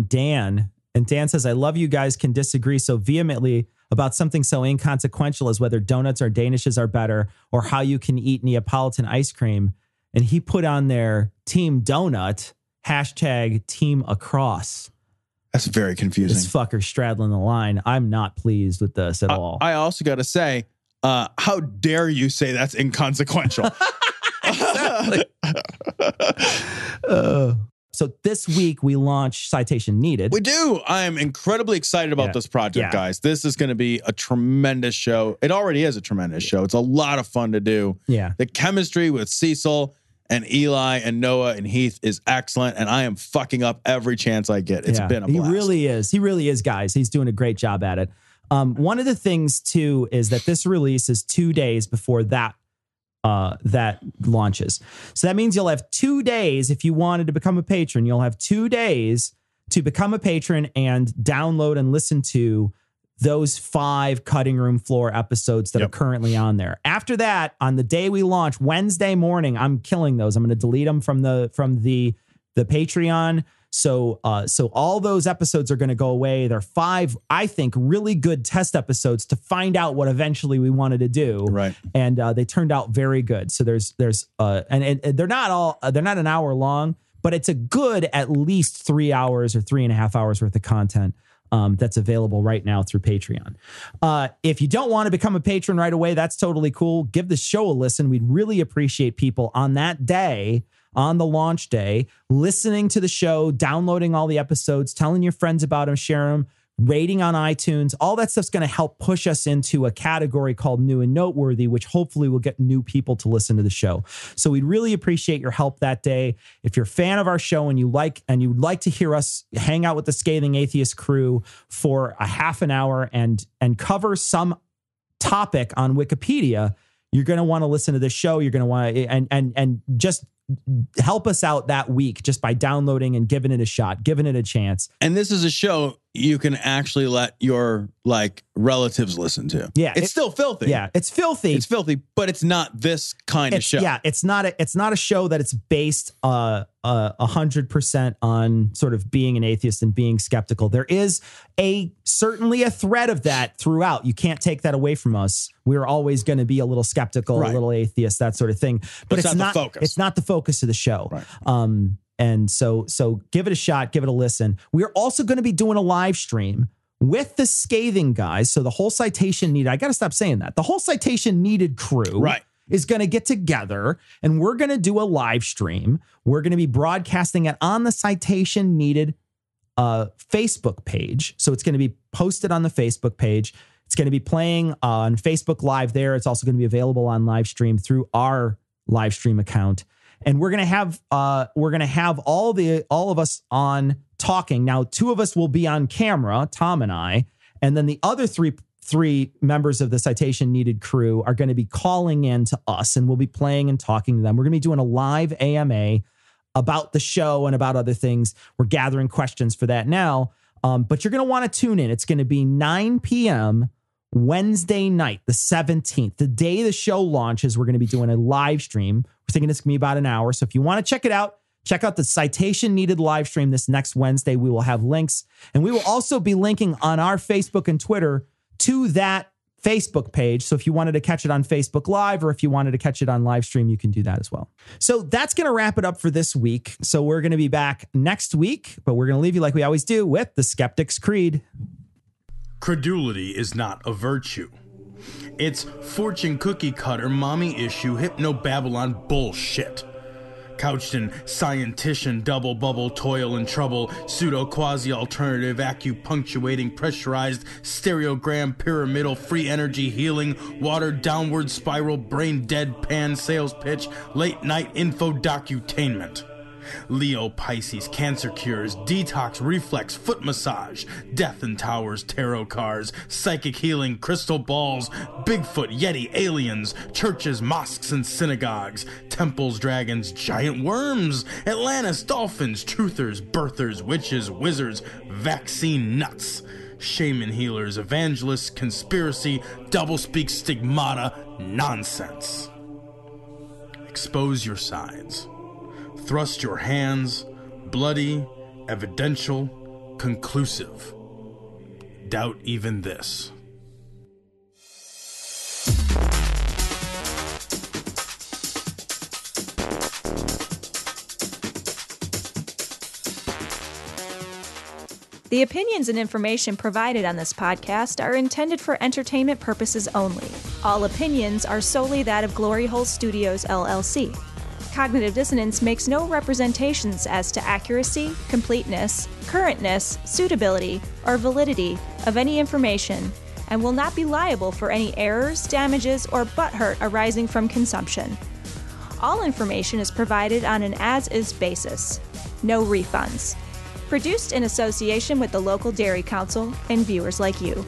Dan, and Dan says, "I love you guys can disagree so vehemently about something so inconsequential as whether donuts or Danishes are better or how you can eat Neapolitan ice cream." And he put on there Team Donut, #Team Across. That's very confusing. This fucker straddling the line. I'm not pleased with this at all. I also got to say, how dare you say that's inconsequential? Exactly. So this week we launch Citation Needed. We do. I am incredibly excited about this project, guys. This is going to be a tremendous show. It already is a tremendous show. It's a lot of fun to do. Yeah. The chemistry with Cecil and Eli and Noah and Heath is excellent, and I am fucking up every chance I get. It's been a blast. He really is. He really is, guys. He's doing a great job at it. One of the things, too, is that this release is 2 days before that launches. So that means you'll have 2 days if you wanted to become a patron. You'll have 2 days to become a patron and download and listen to those 5 cutting room floor episodes that are currently on there. After that, on the day we launch, Wednesday morning, I'm killing those. I'm going to delete them from the Patreon. So all those episodes are going to go away. They're 5, I think, really good test episodes to find out what eventually we wanted to do. Right. And they turned out very good. So there's and they're not an hour long, but it's a good at least 3 hours or 3.5 hours worth of content. That's available right now through Patreon. If you don't want to become a patron right away, that's totally cool. Give the show a listen. We'd really appreciate people on that day, on the launch day, listening to the show, downloading all the episodes, telling your friends about them, sharing them, rating on iTunes. All that stuff's going to help push us into a category called New and Noteworthy, which hopefully will get new people to listen to the show. So we'd really appreciate your help that day. If you're a fan of our show and you'd like to hear us hang out with the Scathing Atheist crew for a half an hour and cover some topic on Wikipedia, you're going to want to listen to this show. You're going to want to and just help us out that week just by downloading and giving it a shot, giving it a chance. And this is a show you can actually let your relatives listen to. Yeah. It's still filthy. Yeah. It's filthy. It's filthy, but it's not this kind of show. Yeah. It's not a show that it's based 100% on sort of being an atheist and being skeptical. There is certainly a thread of that throughout. You can't take that away from us. We're always going to be a little skeptical, a little atheist, that sort of thing. But it's not the focus. It's not the focus of the show. Right. And so give it a shot, give it a listen. We're also going to be doing a live stream with the Scathing guys. So the whole Citation Needed, I got to stop saying that. The whole Citation Needed crew. Right. is going to get together and we're going to do a live stream. We're going to be broadcasting it on the Citation Needed Facebook page. So it's going to be posted on the Facebook page. It's going to be playing on Facebook Live there. It's also going to be available on live stream through our live stream account. And we're going to have all of us on talking. Now, 2 of us will be on camera, Tom and I, and then the other three members of the Citation Needed crew are going to be calling in to us, and we'll be playing and talking to them. We're going to be doing a live AMA about the show and about other things. We're gathering questions for that now, but you're going to want to tune in. It's going to be 9 p.m. Wednesday night, the 17th, the day the show launches. We're going to be doing a live stream. We're thinking it's going to be about an hour. So if you want to check it out, check out the Citation Needed live stream this next Wednesday. We will have links, and we will also be linking on our Facebook and Twitter to that Facebook page. So if you wanted to catch it on Facebook Live or if you wanted to catch it on live stream, you can do that as well. So that's going to wrap it up for this week. So we're going to be back next week, but we're going to leave you like we always do with the Skeptic's Creed. Credulity is not a virtue. It's fortune cookie cutter, mommy issue, hypno-Babylon bullshit. Couched in scientician, double bubble, toil and trouble, pseudo quasi alternative, acupunctuating, pressurized, stereogram, pyramidal, free energy healing, watered downward spiral, brain deadpan sales pitch, late night info docutainment. Leo, Pisces, cancer cures, detox, reflex, foot massage, death and towers, tarot cards, psychic healing, crystal balls, Bigfoot, Yeti, aliens, churches, mosques and synagogues, temples, dragons, giant worms, Atlantis, dolphins, truthers, birthers, witches, wizards, vaccine nuts, shaman healers, evangelists, conspiracy, doublespeak, stigmata, nonsense. Expose your sides. Thrust your hands, bloody, evidential, conclusive. Doubt even this. The opinions and information provided on this podcast are intended for entertainment purposes only. All opinions are solely that of Glory Hole Studios, LLC. Cognitive Dissonance makes no representations as to accuracy, completeness, currentness, suitability, or validity of any information and will not be liable for any errors, damages, or butthurt arising from consumption. All information is provided on an as-is basis. No refunds. Produced in association with the local Dairy Council and viewers like you.